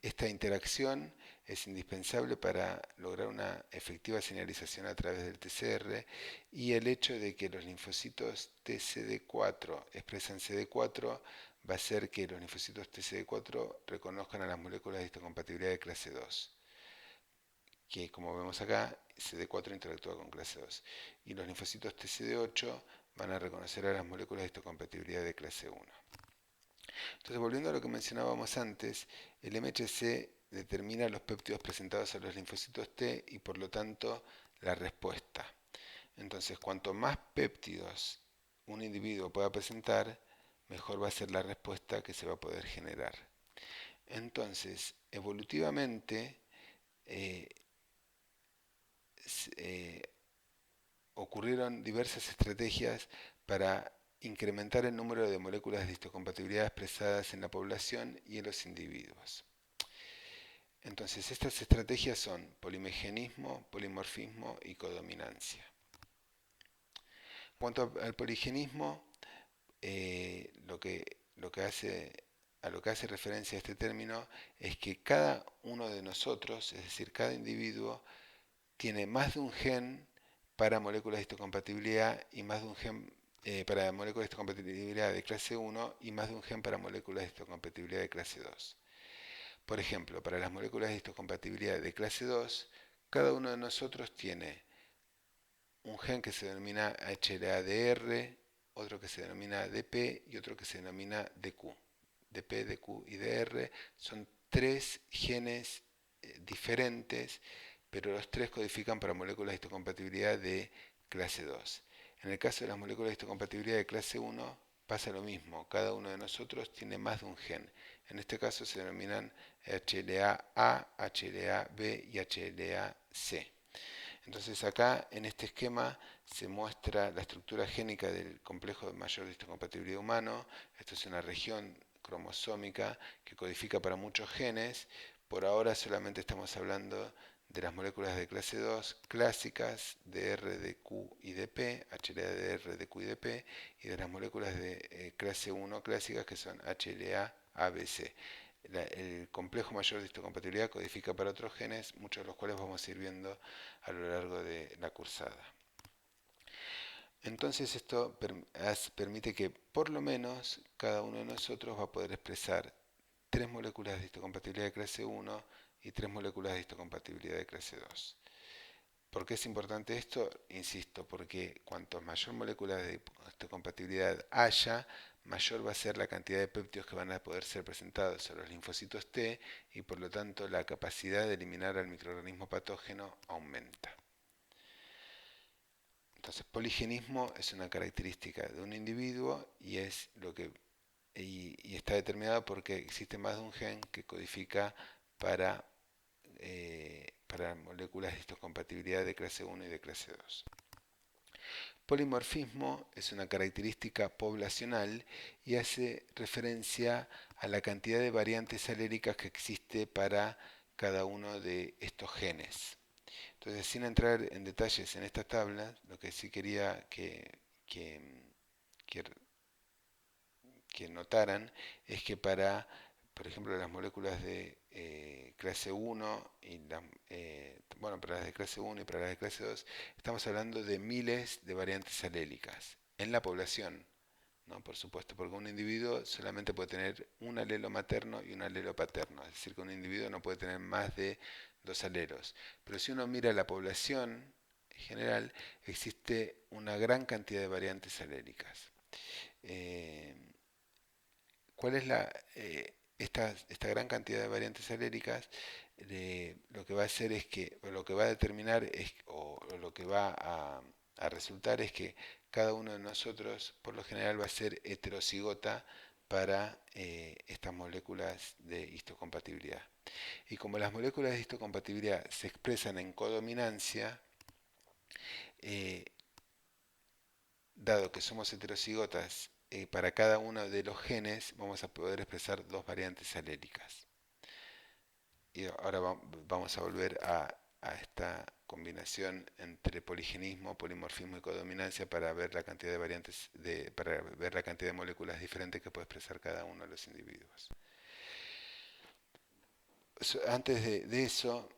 esta interacción es indispensable para lograr una efectiva señalización a través del TCR, y el hecho de que los linfocitos TCD4 expresan CD4 va a hacer que los linfocitos TCD4 reconozcan a las moléculas de histocompatibilidad de clase 2, que como vemos acá, CD4 interactúa con clase 2, y los linfocitos TCD8 van a reconocer a las moléculas de histocompatibilidad de clase 1. Entonces, volviendo a lo que mencionábamos antes, el MHC determina los péptidos presentados a los linfocitos T y por lo tanto la respuesta. Entonces, cuanto más péptidos un individuo pueda presentar, mejor va a ser la respuesta que se va a poder generar. Entonces, evolutivamente, eh, eh, ocurrieron diversas estrategias para incrementar el número de moléculas de histocompatibilidad expresadas en la población y en los individuos. Entonces, estas estrategias son polimegenismo, polimorfismo y codominancia. En cuanto al poligenismo, lo que hace referencia a este término es que cada uno de nosotros, es decir, cada individuo, tiene más de un gen para moléculas de histocompatibilidad y más de un gen para moléculas de histocompatibilidad de clase 1 y más de un gen para moléculas de histocompatibilidad de clase 2. Por ejemplo, para las moléculas de histocompatibilidad de clase 2, cada uno de nosotros tiene un gen que se denomina HLA-DR, otro que se denomina DP y otro que se denomina DQ. DP, DQ y DR son tres genes diferentes, pero los tres codifican para moléculas de histocompatibilidad de clase 2. En el caso de las moléculas de histocompatibilidad de clase 1 pasa lo mismo, cada uno de nosotros tiene más de un gen. En este caso se denominan HLA-A, HLA-B y HLA-C. Entonces acá en este esquema se muestra la estructura génica del complejo de mayor histocompatibilidad humano. Esto es una región cromosómica que codifica para muchos genes. Por ahora solamente estamos hablando de las moléculas de clase 2 clásicas, DR, DQ y DP, HLA, DR, DQ y DP, y de las moléculas de clase 1 clásicas que son HLA, ABC. El complejo mayor de histocompatibilidad codifica para otros genes, muchos de los cuales vamos a ir viendo a lo largo de la cursada. Entonces esto permite que por lo menos cada uno de nosotros va a poder expresar tres moléculas de histocompatibilidad de clase 1 y tres moléculas de histocompatibilidad de clase 2. ¿Por qué es importante esto? Insisto, porque cuanto mayor molécula de histocompatibilidad haya, mayor va a ser la cantidad de péptidos que van a poder ser presentados a los linfocitos T y por lo tanto la capacidad de eliminar al microorganismo patógeno aumenta. Entonces, poligenismo es una característica de un individuo y está determinado porque existe más de un gen que codifica para moléculas de histocompatibilidad de clase 1 y de clase 2. Polimorfismo es una característica poblacional y hace referencia a la cantidad de variantes aléricas que existe para cada uno de estos genes. Entonces, sin entrar en detalles en esta tabla, lo que sí quería que, que, que notaran es que para, por ejemplo, las moléculas de clase 1 y para las de clase 1 y para las de clase 2, estamos hablando de miles de variantes alélicas en la población, ¿no? Por supuesto, porque un individuo solamente puede tener un alelo materno y un alelo paterno, es decir, que un individuo no puede tener más de dos alelos. Pero si uno mira la población en general, existe una gran cantidad de variantes alélicas. Eh, ¿Cuál es esta gran cantidad de variantes aléricas? Lo que va a hacer es que, o lo que va a determinar es, o lo que va a resultar es que cada uno de nosotros, por lo general, va a ser heterocigota para estas moléculas de histocompatibilidad. Y como las moléculas de histocompatibilidad se expresan en codominancia, eh, dado que somos heterocigotas, para cada uno de los genes vamos a poder expresar dos variantes alélicas. Y ahora vamos a volver a esta combinación entre poligenismo, polimorfismo y codominancia para ver la cantidad de variantes, para ver la cantidad de moléculas diferentes que puede expresar cada uno de los individuos. Antes de eso,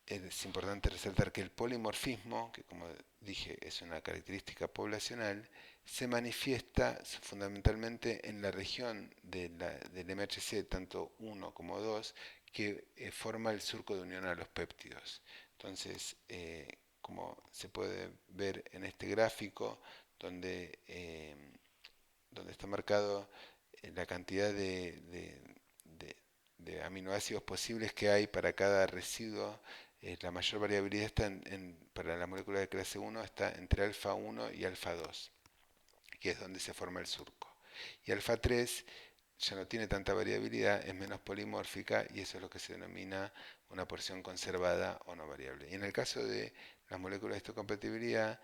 es importante resaltar que el polimorfismo, que como dije es una característica poblacional, se manifiesta fundamentalmente en la región del MHC, tanto 1 como 2, que forma el surco de unión a los péptidos. Entonces, como se puede ver en este gráfico, donde está marcado la cantidad de aminoácidos posibles que hay para cada residuo, la mayor variabilidad está para la molécula de clase 1 está entre alfa 1 y alfa 2, que es donde se forma el surco. Y alfa 3 ya no tiene tanta variabilidad, es menos polimórfica y eso es lo que se denomina una porción conservada o no variable. Y en el caso de las moléculas de histocompatibilidad,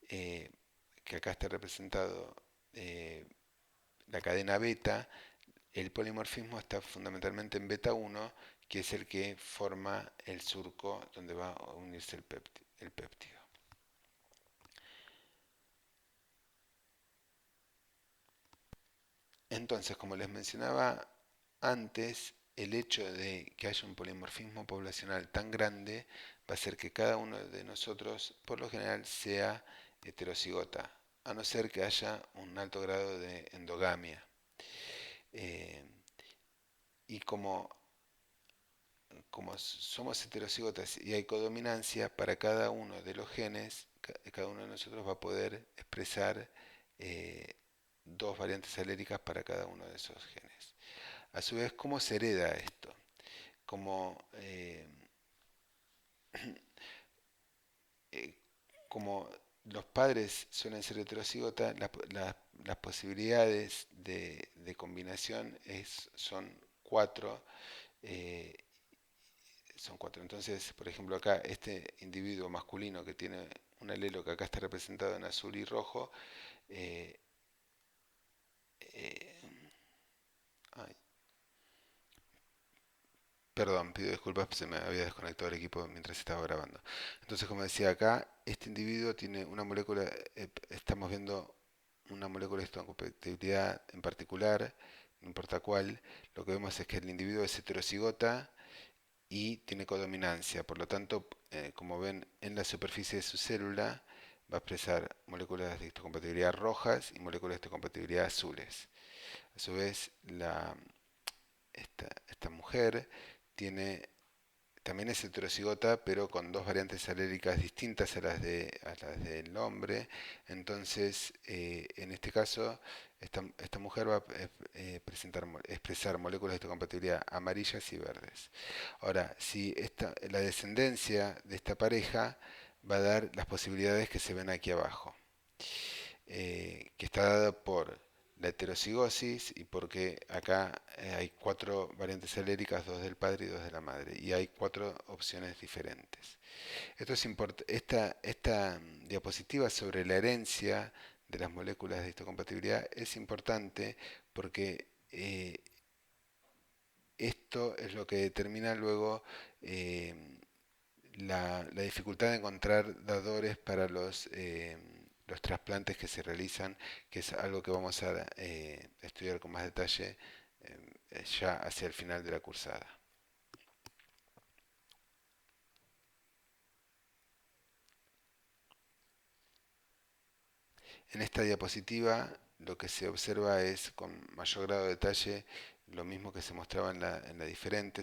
que acá está representado la cadena beta, el polimorfismo está fundamentalmente en beta 1, que es el que forma el surco donde va a unirse el péptido. Entonces, como les mencionaba antes, el hecho de que haya un polimorfismo poblacional tan grande va a hacer que cada uno de nosotros, por lo general, sea heterocigota, a no ser que haya un alto grado de endogamia. Eh, y como somos heterocigotas y hay codominancia, para cada uno de los genes, cada uno de nosotros va a poder expresar eh, dos variantes aléricas para cada uno de esos genes. A su vez, ¿cómo se hereda esto? Como, eh, como los padres suelen ser heterocigotas, las posibilidades de combinación son cuatro. eh, Son cuatro. Entonces, por ejemplo, acá este individuo masculino que tiene un alelo que acá está representado en azul y rojo, eh, eh, ay, perdón, pido disculpas, se me había desconectado el equipo mientras estaba grabando. Entonces, como decía acá, este individuo tiene una molécula, estamos viendo una molécula de histocompatibilidad en particular, no importa cuál, lo que vemos es que el individuo es heterocigota y tiene codominancia. Por lo tanto, como ven en la superficie de su célula, va a expresar moléculas de histocompatibilidad rojas y moléculas de histocompatibilidad azules. A su vez, esta mujer tiene, también es heterocigota, pero con dos variantes aléricas distintas a las del hombre. Entonces, en este caso, esta mujer va a expresar moléculas de histocompatibilidad amarillas y verdes. Ahora, si la descendencia de esta pareja va a dar las posibilidades que se ven aquí abajo, que está dada por la heterocigosis y porque acá hay cuatro variantes aléricas, dos del padre y dos de la madre, y hay cuatro opciones diferentes. Esta diapositiva sobre la herencia de las moléculas de histocompatibilidad es importante porque esto es lo que determina luego eh, la dificultad de encontrar dadores para los trasplantes que se realizan, que es algo que vamos a estudiar con más detalle ya hacia el final de la cursada. En esta diapositiva lo que se observa es con mayor grado de detalle lo mismo que se mostraba en la diferente,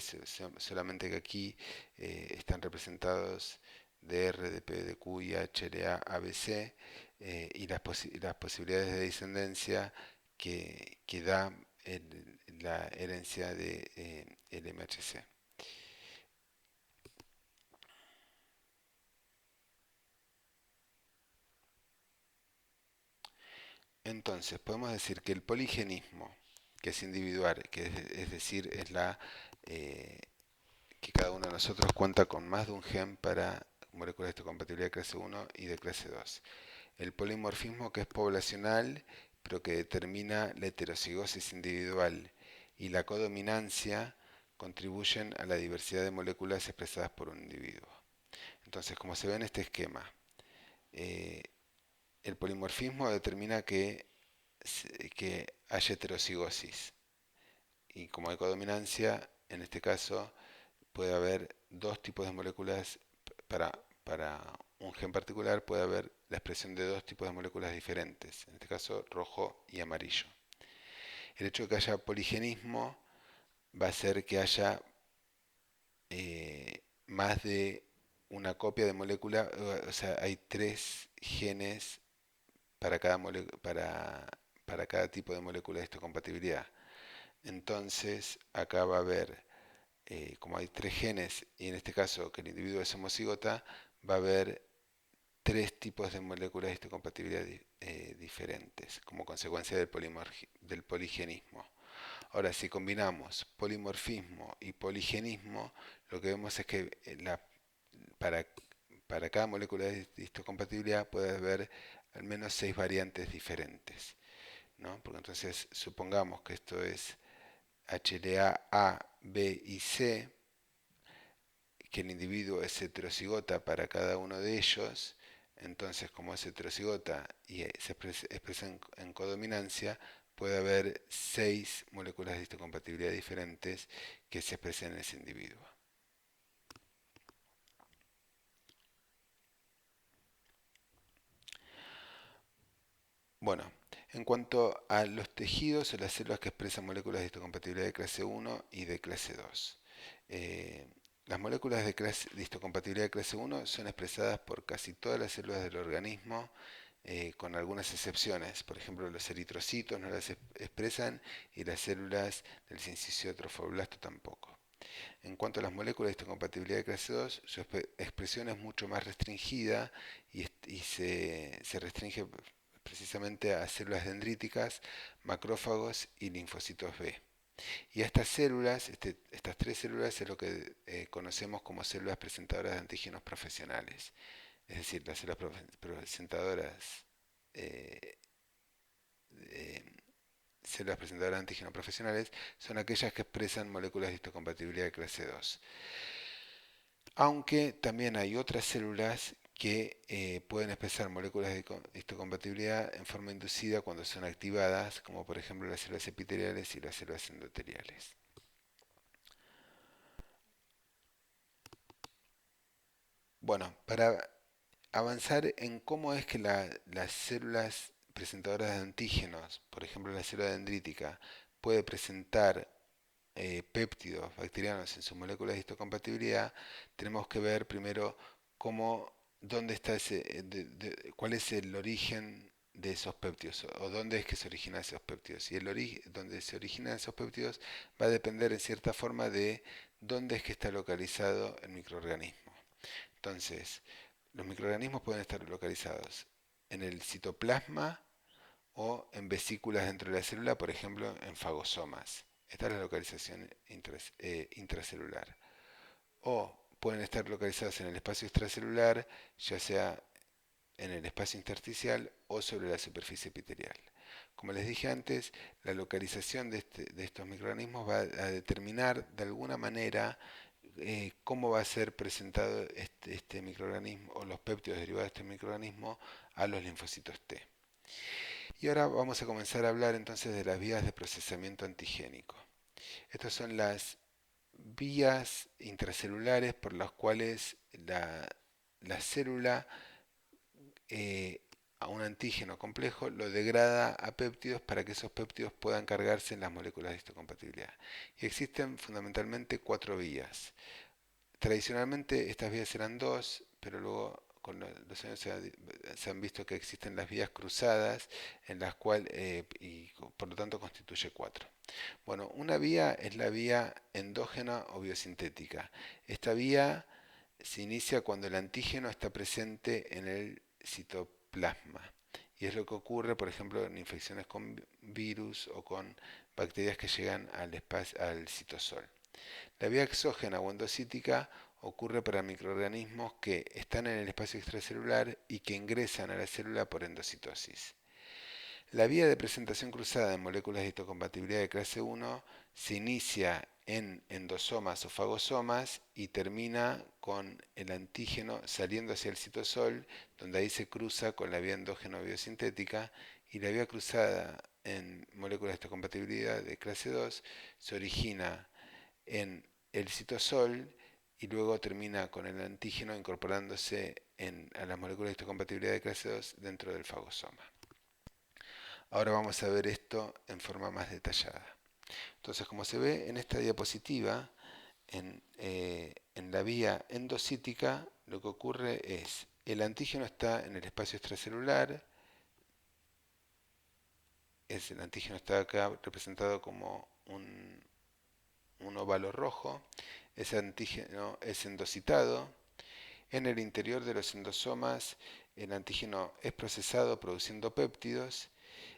solamente que aquí están representados DR, DP, DQ, IH, LA, ABC y las posibilidades de descendencia que da la herencia de el MHC. Entonces, podemos decir que el poligenismo, que es individual, es decir, es eh, que cada uno de nosotros cuenta con más de un gen para moléculas de histocompatibilidad de clase 1 y de clase 2. El polimorfismo, que es poblacional, pero que determina la heterocigosis individual, y la codominancia contribuyen a la diversidad de moléculas expresadas por un individuo. Entonces, como se ve en este esquema, eh, el polimorfismo determina que haya heterocigosis. Y como hay codominancia, en este caso puede haber dos tipos de moléculas para un gen particular, puede haber la expresión de dos tipos de moléculas diferentes, en este caso rojo y amarillo. El hecho de que haya poligenismo va a hacer que haya más de una copia de molécula, o sea, hay tres genes para cada tipo de molécula de histocompatibilidad. Entonces, acá va a haber, como hay tres genes, y en este caso que el individuo es homocigota, va a haber tres tipos de moléculas de histocompatibilidad diferentes, como consecuencia del poligenismo. Ahora, si combinamos polimorfismo y poligenismo, lo que vemos es que para, para cada molécula de histocompatibilidad puede haber al menos 6 variantes diferentes, ¿no? Porque entonces supongamos que esto es HLA A, B y C, que el individuo es heterocigota para cada uno de ellos. Entonces, como es heterocigota y se expresa en codominancia, puede haber 6 moléculas de histocompatibilidad diferentes que se expresen en ese individuo. Bueno, en cuanto a los tejidos o las células que expresan moléculas de histocompatibilidad de clase 1 y de clase 2. eh, las moléculas de histocompatibilidad de clase 1 son expresadas por casi todas las células del organismo, con algunas excepciones. Por ejemplo, los eritrocitos no las expresan y las células del sincicio trofoblasto tampoco. En cuanto a las moléculas de histocompatibilidad de clase 2, su expresión es mucho más restringida y se restringe precisamente a células dendríticas, macrófagos y linfocitos B. Y a estas células, estas 3 células, es lo que conocemos como células presentadoras de antígenos profesionales. Es decir, las células presentadoras eh, eh, células presentadoras de antígenos profesionales son aquellas que expresan moléculas de histocompatibilidad de clase 2. Aunque también hay otras células que pueden expresar moléculas de histocompatibilidad en forma inducida cuando son activadas, como por ejemplo las células epiteliales y las células endoteliales. Bueno, para avanzar en cómo es que las células presentadoras de antígenos, por ejemplo la célula dendrítica, puede presentar péptidos bacterianos en sus moléculas de histocompatibilidad, tenemos que ver primero cómo, dónde está cuál es el origen de esos péptidos o dónde es que se originan esos péptidos. Y el origen, donde se originan esos péptidos va a depender en cierta forma de dónde es que está localizado el microorganismo. Entonces, los microorganismos pueden estar localizados en el citoplasma o en vesículas dentro de la célula, por ejemplo, en fagosomas. Esta es la localización intracelular. O pueden estar localizados en el espacio extracelular, ya sea en el espacio intersticial o sobre la superficie epitelial. Como les dije antes, la localización de estos microorganismos va a determinar de alguna manera cómo va a ser presentado este microorganismo o los péptidos derivados de este microorganismo a los linfocitos T. Y ahora vamos a comenzar a hablar entonces de las vías de procesamiento antigénico. Estas son las vías intracelulares por las cuales la célula a un antígeno complejo lo degrada a péptidos para que esos péptidos puedan cargarse en las moléculas de histocompatibilidad. Y existen fundamentalmente 4 vías. Tradicionalmente estas vías eran 2, pero luego con los años se han visto que existen las vías cruzadas, en las cuales, y por lo tanto constituye 4. Bueno, una vía es la vía endógena o biosintética. Esta vía se inicia cuando el antígeno está presente en el citoplasma. Y es lo que ocurre, por ejemplo, en infecciones con virus o con bacterias que llegan al citosol. La vía exógena o endocítica ocurre para microorganismos que están en el espacio extracelular y que ingresan a la célula por endocitosis. La vía de presentación cruzada en moléculas de histocompatibilidad de clase 1 se inicia en endosomas o fagosomas y termina con el antígeno saliendo hacia el citosol, donde ahí se cruza con la vía endógena biosintética, y la vía cruzada en moléculas de histocompatibilidad de clase 2 se origina en el citosol y luego termina con el antígeno incorporándose a las moléculas de histocompatibilidad de clase 2 dentro del fagosoma. Ahora vamos a ver esto en forma más detallada. Entonces, como se ve en esta diapositiva, en la vía endocítica lo que ocurre es el antígeno está en el espacio extracelular, el antígeno está acá representado como un óvalo rojo, ese antígeno es endocitado, en el interior de los endosomas el antígeno es procesado produciendo péptidos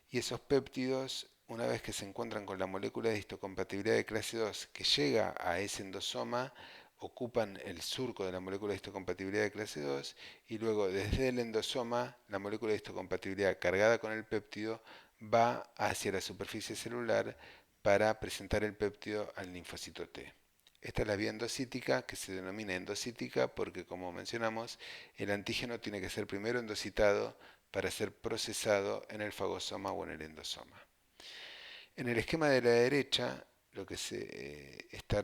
y esos péptidos, una vez que se encuentran con la molécula de histocompatibilidad de clase 2 que llega a ese endosoma, ocupan el surco de la molécula de histocompatibilidad de clase 2 y luego desde el endosoma la molécula de histocompatibilidad cargada con el péptido va hacia la superficie celular para presentar el péptido al linfocito T. Esta es la vía endocítica, que se denomina endocítica porque, como mencionamos, el antígeno tiene que ser primero endocitado para ser procesado en el fagosoma o en el endosoma. En el esquema de la derecha, lo que está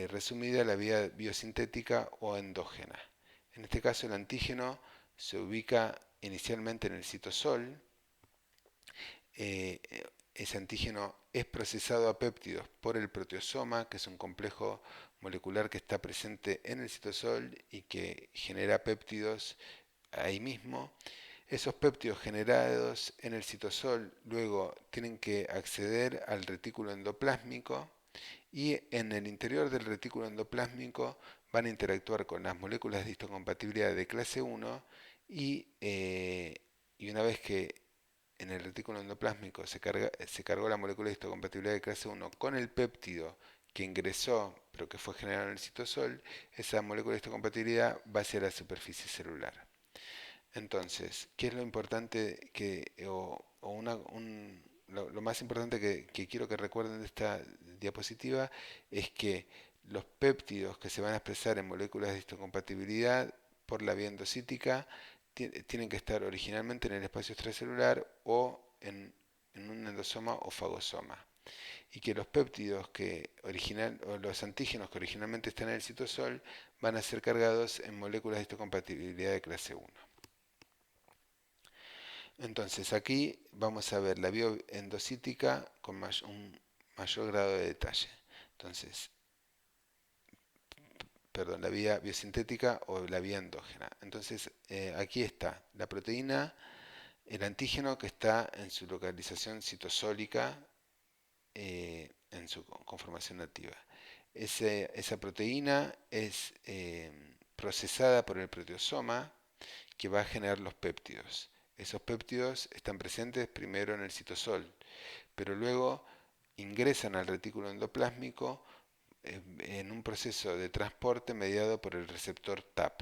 resumida la vía biosintética o endógena. En este caso, el antígeno se ubica inicialmente en el citosol. eh, Ese antígeno es procesado a péptidos por el proteosoma, que es un complejo molecular que está presente en el citosol y que genera péptidos ahí mismo. Esos péptidos generados en el citosol luego tienen que acceder al retículo endoplásmico y en el interior del retículo endoplásmico van a interactuar con las moléculas de histocompatibilidad de clase 1 y una vez que en el retículo endoplásmico se cargó la molécula de histocompatibilidad de clase 1 con el péptido que ingresó pero que fue generado en el citosol, esa molécula de histocompatibilidad va hacia la superficie celular. Entonces, ¿qué es lo importante lo más importante que quiero que recuerden de esta diapositiva es que los péptidos que se van a expresar en moléculas de histocompatibilidad por la vía endocítica tienen que estar originalmente en el espacio extracelular o en un endosoma o fagosoma. Y que los péptidos o los antígenos que originalmente están en el citosol van a ser cargados en moléculas de histocompatibilidad de clase 1. Entonces aquí vamos a ver la bioendocítica con un mayor grado de detalle. Entonces, perdón, la vía biosintética o la vía endógena. Entonces, aquí está la proteína, el antígeno que está en su localización citosólica, en su conformación nativa. Esa proteína es procesada por el proteosoma que va a generar los péptidos. Esos péptidos están presentes primero en el citosol, pero luego ingresan al retículo endoplásmico en un proceso de transporte mediado por el receptor TAP.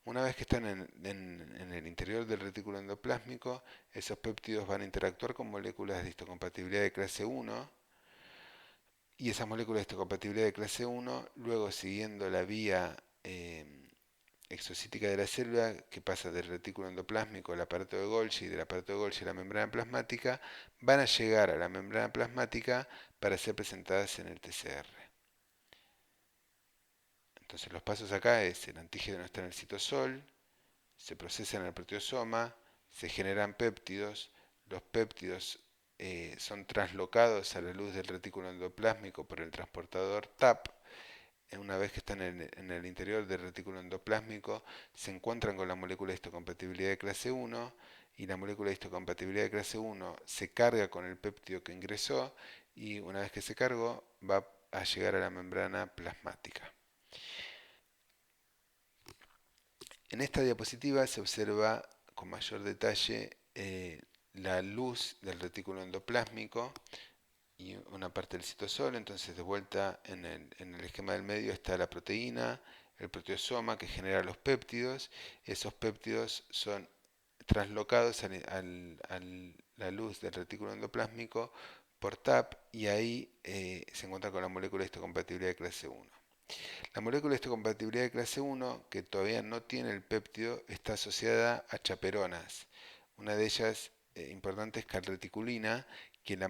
Una vez que están en el interior del retículo endoplásmico, esos péptidos van a interactuar con moléculas de histocompatibilidad de clase 1 y esas moléculas de histocompatibilidad de clase 1, luego siguiendo la vía exocítica de la célula, que pasa del retículo endoplásmico al aparato de Golgi y del aparato de Golgi a la membrana plasmática, van a llegar a la membrana plasmática para ser presentadas en el TCR. Entonces los pasos acá es: el antígeno está en el citosol, se procesa en el proteosoma, se generan péptidos, los péptidos son traslocados a la luz del retículo endoplásmico por el transportador TAP. Una vez que están en el interior del retículo endoplásmico, se encuentran con la molécula de histocompatibilidad de clase 1 y la molécula de histocompatibilidad de clase 1 se carga con el péptido que ingresó y una vez que se cargó va a llegar a la membrana plasmática. En esta diapositiva se observa con mayor detalle la luz del retículo endoplásmico y una parte del citosol. Entonces, de vuelta en el esquema del medio está la proteína, el proteosoma que genera los péptidos. Esos péptidos son traslocados a la luz del retículo endoplásmico por TAP y ahí se encuentra con la molécula de histocompatibilidad de clase 1. La molécula de histocompatibilidad de clase 1, que todavía no tiene el péptido, está asociada a chaperonas. Una de ellas importante es calreticulina, que la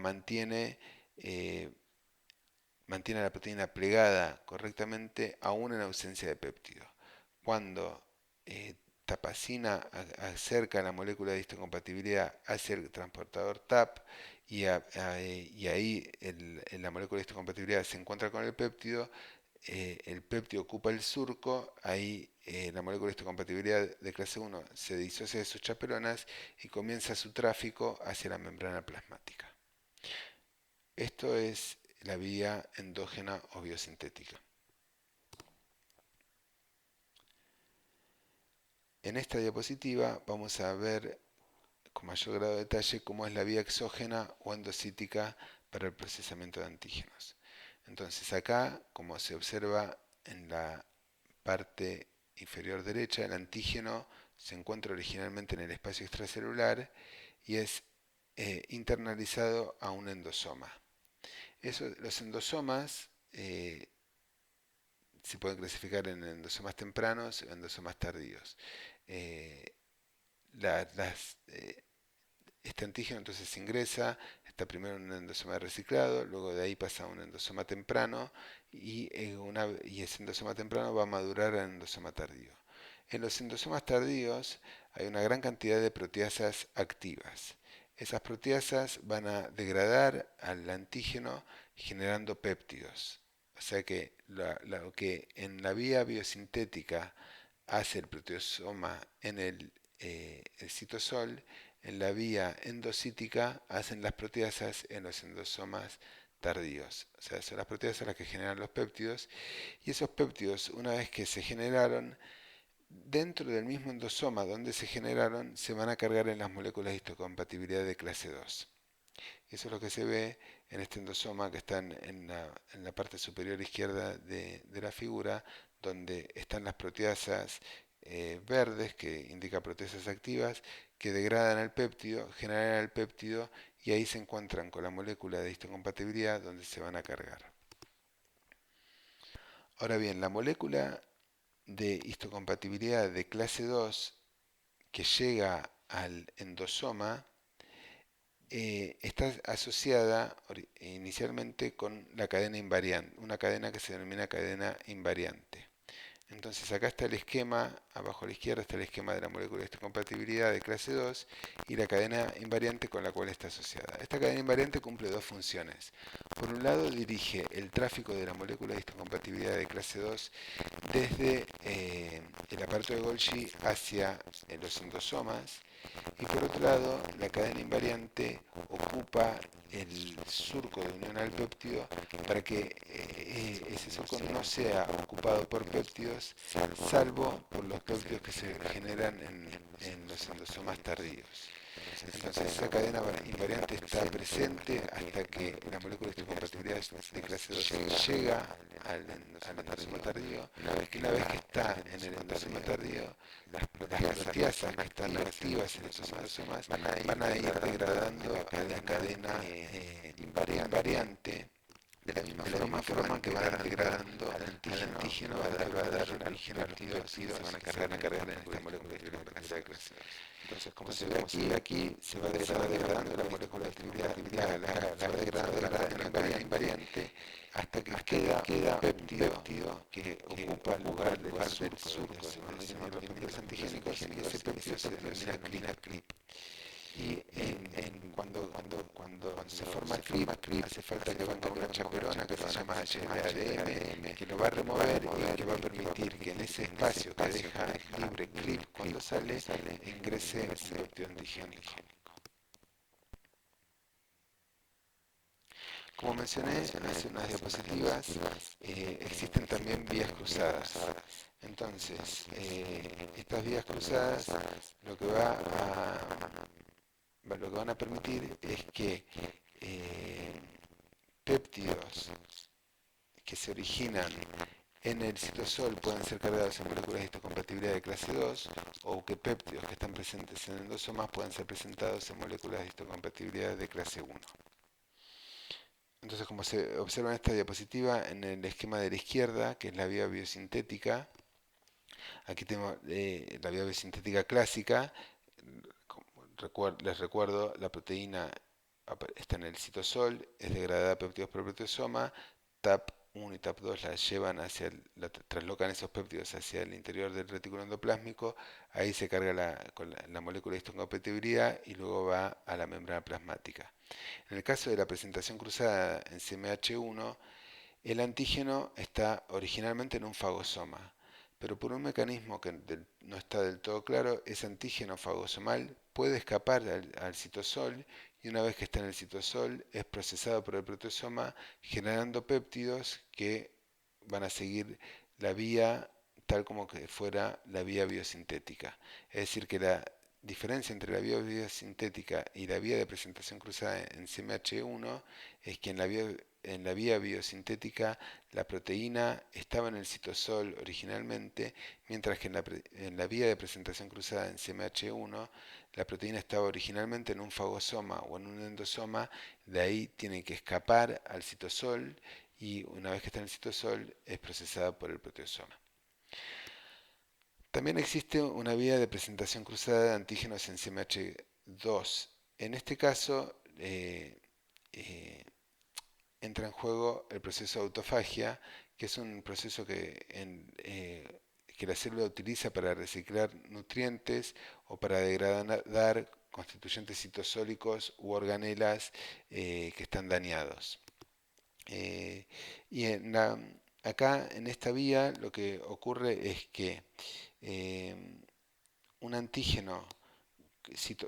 eh, mantiene a la proteína plegada correctamente aún en ausencia de péptido. Cuando tapacina acerca la molécula de histocompatibilidad hacia el transportador TAP y ahí la molécula de histocompatibilidad se encuentra con el péptido ocupa el surco, ahí la molécula de histocompatibilidad de clase 1 se disocia de sus chaperonas y comienza su tráfico hacia la membrana plasmática. Esto es la vía endógena o biosintética. En esta diapositiva vamos a ver con mayor grado de detalle cómo es la vía exógena o endocítica para el procesamiento de antígenos. Entonces acá, como se observa en la parte inferior derecha, el antígeno se encuentra originalmente en el espacio extracelular y es internalizado a un endosoma. Los endosomas se pueden clasificar en endosomas tempranos o endosomas tardíos. Eh, este antígeno entonces ingresa, está primero en un endosoma reciclado, luego de ahí pasa a un endosoma temprano y ese endosoma temprano va a madurar en endosoma tardío. En los endosomas tardíos hay una gran cantidad de proteasas activas. Esas proteasas van a degradar al antígeno generando péptidos. O sea que lo que en la vía biosintética hace el proteosoma en el citosol, en la vía endocítica hacen las proteasas en los endosomas tardíos. O sea, son las proteasas las que generan los péptidos y esos péptidos, una vez que se generaron, dentro del mismo endosoma donde se generaron, se van a cargar en las moléculas de histocompatibilidad de clase 2. Y eso es lo que se ve en este endosoma que está en la parte superior izquierda de la figura, donde están las proteasas verdes, que indica proteasas activas, que degradan al péptido, generan el péptido y ahí se encuentran con la molécula de histocompatibilidad donde se van a cargar. Ahora bien, la molécula de histocompatibilidad de clase 2 que llega al endosoma está asociada inicialmente con la cadena invariante, una cadena que se denomina cadena invariante. Entonces acá está el esquema, abajo a la izquierda está el esquema de la molécula de histocompatibilidad de clase 2 y la cadena invariante con la cual está asociada. Esta cadena invariante cumple dos funciones. Por un lado dirige el tráfico de la molécula de histocompatibilidad de clase 2 desde el aparato de Golgi hacia los endosomas y por otro lado la cadena invariante ocupa el surco de unión al péptido para que ese surco no sea ocupado por péptidos, salvo por los péptidos que se generan en los endosomas tardíos. Entonces esa cadena invariante está presente hasta que la molécula de histocompatibilidad de clase 2 llega al endosoma tardío. Una vez que está en el endosoma tardío, las proteasas que están activas en esos endosomas van a ir degradando a la cadena invariante de la misma forma que van a ir degradando al antígeno va a dar origen a los péptidos que se van a cargar en esta molécula de histocompatibilidad de clase 2. Entonces, como se ve aquí se va degradando la molécula de actividad, la va degradando la cadena invariante hasta que queda un péptido que ocupa el lugar del surco de los péptidos antigénicos y ese péptido se denomina CRIP. Y cuando se forma CRIP, hace falta que venga una chaperona que se llama HLA-DM, que lo va a remover y que va a permitir que en ese espacio que deja libre CRIP cuando sale, ingrese un péptido antigénico. Como mencioné hace unas diapositivas, existen también vías cruzadas. Entonces, estas vías cruzadas lo que lo que van a permitir es que péptidos que se originan en el citosol puedan ser cargados en moléculas de histocompatibilidad de clase 2 o que péptidos que están presentes en endosomas puedan ser presentados en moléculas de histocompatibilidad de clase 1. Entonces, como se observa en esta diapositiva, en el esquema de la izquierda, que es la vía biosintética, aquí tenemos la vía biosintética clásica. Les recuerdo, la proteína está en el citosol, es degradada a péptidos por proteosoma, TAP1 y TAP2 la traslocan esos péptidos hacia el interior del retículo endoplásmico, ahí se carga con la molécula de histocompatibilidad y luego va a la membrana plasmática. En el caso de la presentación cruzada en CMH1, el antígeno está originalmente en un fagosoma, pero por un mecanismo que no está del todo claro, ese antígeno fagosomal puede escapar al citosol y una vez que está en el citosol es procesado por el proteosoma generando péptidos que van a seguir la vía tal como que fuera la vía biosintética. Es decir, que la diferencia entre la vía biosintética y la vía de presentación cruzada en CMH1 es que en la vía biosintética la proteína estaba en el citosol originalmente, mientras que en la vía de presentación cruzada en CMH1 la proteína estaba originalmente en un fagosoma o en un endosoma, de ahí tiene que escapar al citosol y una vez que está en el citosol es procesada por el proteosoma. También existe una vía de presentación cruzada de antígenos en CMH2. En este caso eh, entra en juego el proceso de autofagia, que es un proceso que la célula utiliza para reciclar nutrientes o para degradar constituyentes citosólicos u organelas que están dañados. Eh, y acá en esta vía lo que ocurre es que eh, un antígeno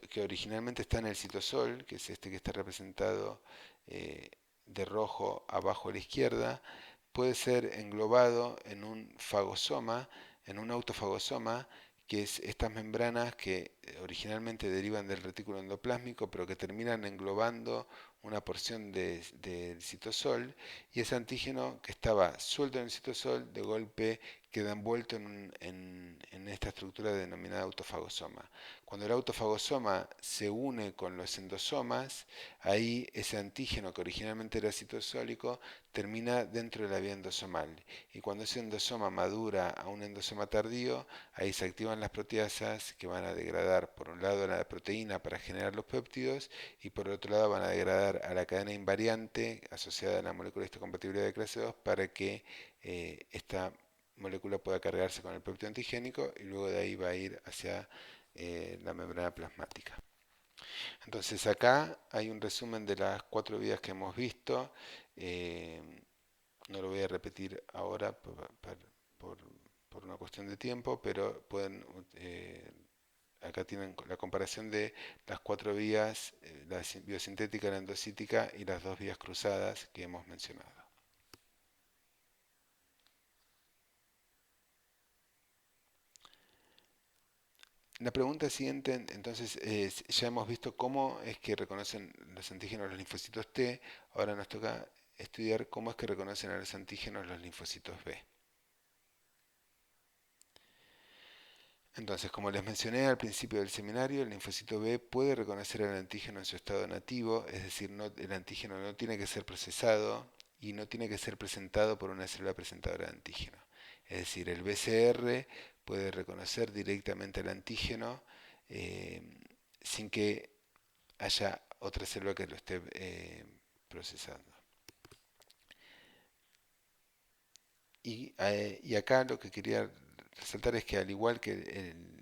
que originalmente está en el citosol, que es este que está representado eh, de rojo abajo a la izquierda, puede ser englobado en un fagosoma, en un autofagosoma, que es estas membranas que originalmente derivan del retículo endoplásmico, pero que terminan englobando una porción del citosol, y ese antígeno que estaba suelto en el citosol, de golpe queda envuelto en esta estructura denominada autofagosoma. Cuando el autofagosoma se une con los endosomas, ahí ese antígeno que originalmente era citosólico termina dentro de la vía endosomal. Y cuando ese endosoma madura a un endosoma tardío, ahí se activan las proteasas que van a degradar por un lado la proteína para generar los péptidos y por otro lado van a degradar a la cadena invariante asociada a la molécula de histocompatibilidad de clase 2 para que esta molécula pueda cargarse con el péptido antigénico y luego de ahí va a ir hacia la membrana plasmática. Entonces acá hay un resumen de las 4 vías que hemos visto. Eh, no lo voy a repetir ahora por- por una cuestión de tiempo, pero acá tienen la comparación de las 4 vías, la biosintética, la endocítica y las 2 vías cruzadas que hemos mencionado. La pregunta siguiente, entonces, ya hemos visto cómo es que reconocen los antígenos los linfocitos T, ahora nos toca estudiar cómo es que reconocen a los antígenos los linfocitos B. Entonces, como les mencioné al principio del seminario, el linfocito B puede reconocer al antígeno en su estado nativo, es decir, el antígeno no tiene que ser procesado y no tiene que ser presentado por una célula presentadora de antígeno. Es decir, el BCR puede reconocer directamente al antígeno eh, sin que haya otra célula que lo esté procesando. Y acá lo que quería resaltar es que al igual que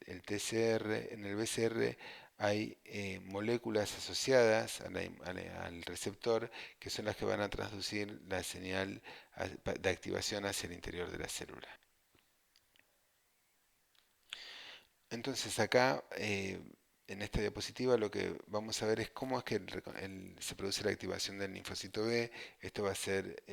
el TCR, en el BCR hay moléculas asociadas al receptor que son las que van a transducir la señal de activación hacia el interior de la célula. Entonces acá en esta diapositiva lo que vamos a ver es cómo es que se produce la activación del linfocito B. Esto va a ser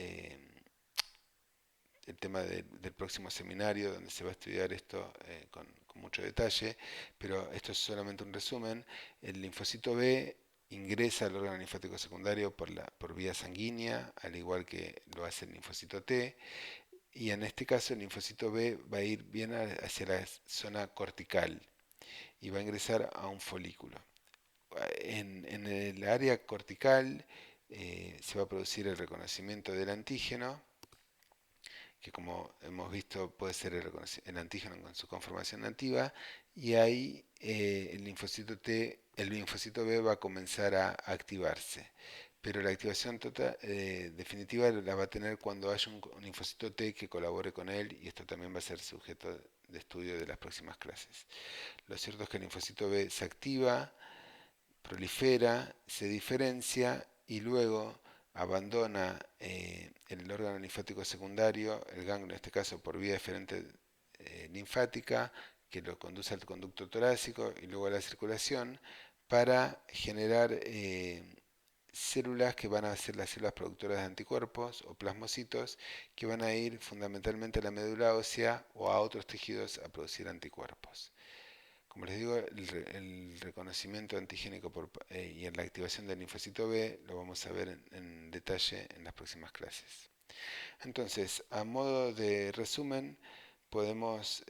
el tema del próximo seminario donde se va a estudiar esto con mucho detalle, pero esto es solamente un resumen. El linfocito B ingresa al órgano linfático secundario por vía sanguínea, al igual que lo hace el linfocito T, y en este caso el linfocito B va a ir bien hacia la zona cortical y va a ingresar a un folículo. En el área cortical se va a producir el reconocimiento del antígeno, que como hemos visto puede ser el antígeno con su conformación nativa, y ahí el linfocito T, el linfocito B va a comenzar a activarse. Pero la activación definitiva la va a tener cuando haya un linfocito T que colabore con él, y esto también va a ser sujeto de estudio de las próximas clases. Lo cierto es que el linfocito B se activa, prolifera, se diferencia y luego abandona el órgano linfático secundario, el ganglio en este caso por vía deferente linfática, que lo conduce al conducto torácico y luego a la circulación, para generar células que van a ser las células productoras de anticuerpos o plasmocitos que van a ir fundamentalmente a la médula ósea o a otros tejidos a producir anticuerpos. Como les digo, el reconocimiento antigénico y en la activación del linfocito B lo vamos a ver en detalle en las próximas clases. Entonces, a modo de resumen, podemos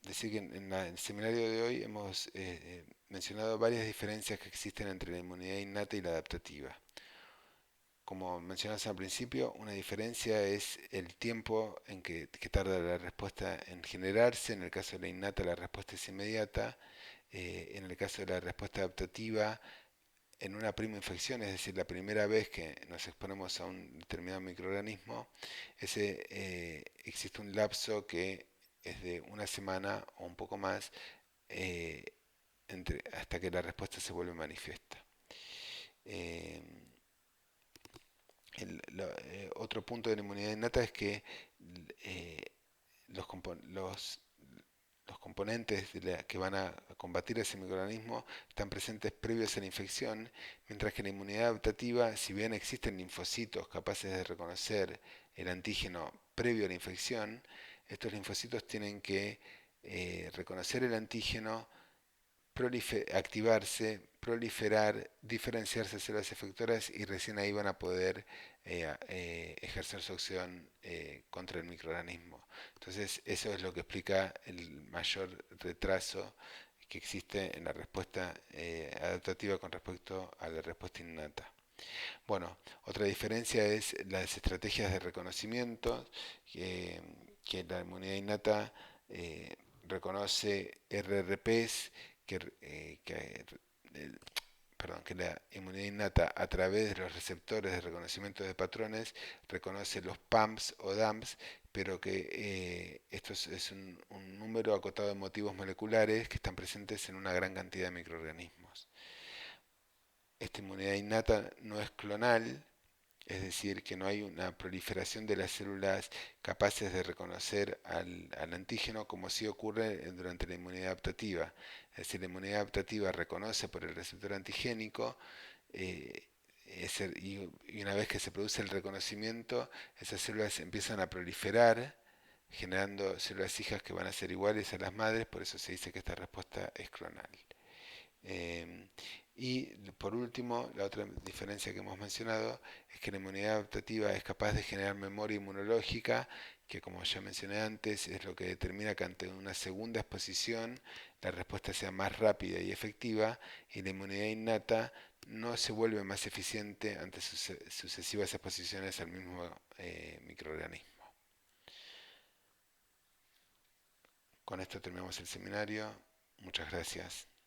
decir que en el seminario de hoy hemos mencionado varias diferencias que existen entre la inmunidad innata y la adaptativa. como mencionas al principio, una diferencia es el tiempo que tarda la respuesta en generarse. En el caso de la innata, la respuesta es inmediata. En el caso de la respuesta adaptativa, en una prima infección, es decir, la primera vez que nos exponemos a un determinado microorganismo, existe un lapso que es de una semana o un poco más eh, hasta que la respuesta se vuelve manifiesta. Eh, Otro punto de la inmunidad innata es que eh, los, los componentes que van a combatir ese microorganismo están presentes previos a la infección, mientras que la inmunidad adaptativa, si bien existen linfocitos capaces de reconocer el antígeno previo a la infección, estos linfocitos tienen que reconocer el antígeno, activarse, proliferar, diferenciarse de células efectoras y recién ahí van a poder ejercer su acción contra el microorganismo. Entonces eso es lo que explica el mayor retraso que existe en la respuesta adaptativa con respecto a la respuesta innata. Bueno, otra diferencia es las estrategias de reconocimiento, que, que la inmunidad innata eh, reconoce RRPs, que, eh, perdón, que la inmunidad innata a través de los receptores de reconocimiento de patrones reconoce los PAMPs o DAMPs, pero que esto es un número acotado de motivos moleculares que están presentes en una gran cantidad de microorganismos. Esta inmunidad innata no es clonal, es decir, que no hay una proliferación de las células capaces de reconocer al antígeno como sí ocurre durante la inmunidad adaptativa. Es decir, la inmunidad adaptativa reconoce por el receptor antigénico eh, y una vez que se produce el reconocimiento, esas células empiezan a proliferar, generando células hijas que van a ser iguales a las madres, por eso se dice que esta respuesta es clonal. Eh, y por último, la otra diferencia que hemos mencionado es que la inmunidad adaptativa es capaz de generar memoria inmunológica, que como ya mencioné antes, es lo que determina que ante una segunda exposición la respuesta sea más rápida y efectiva, y la inmunidad innata no se vuelve más eficiente ante sucesivas exposiciones al mismo microorganismo. Con esto terminamos el seminario. Muchas gracias.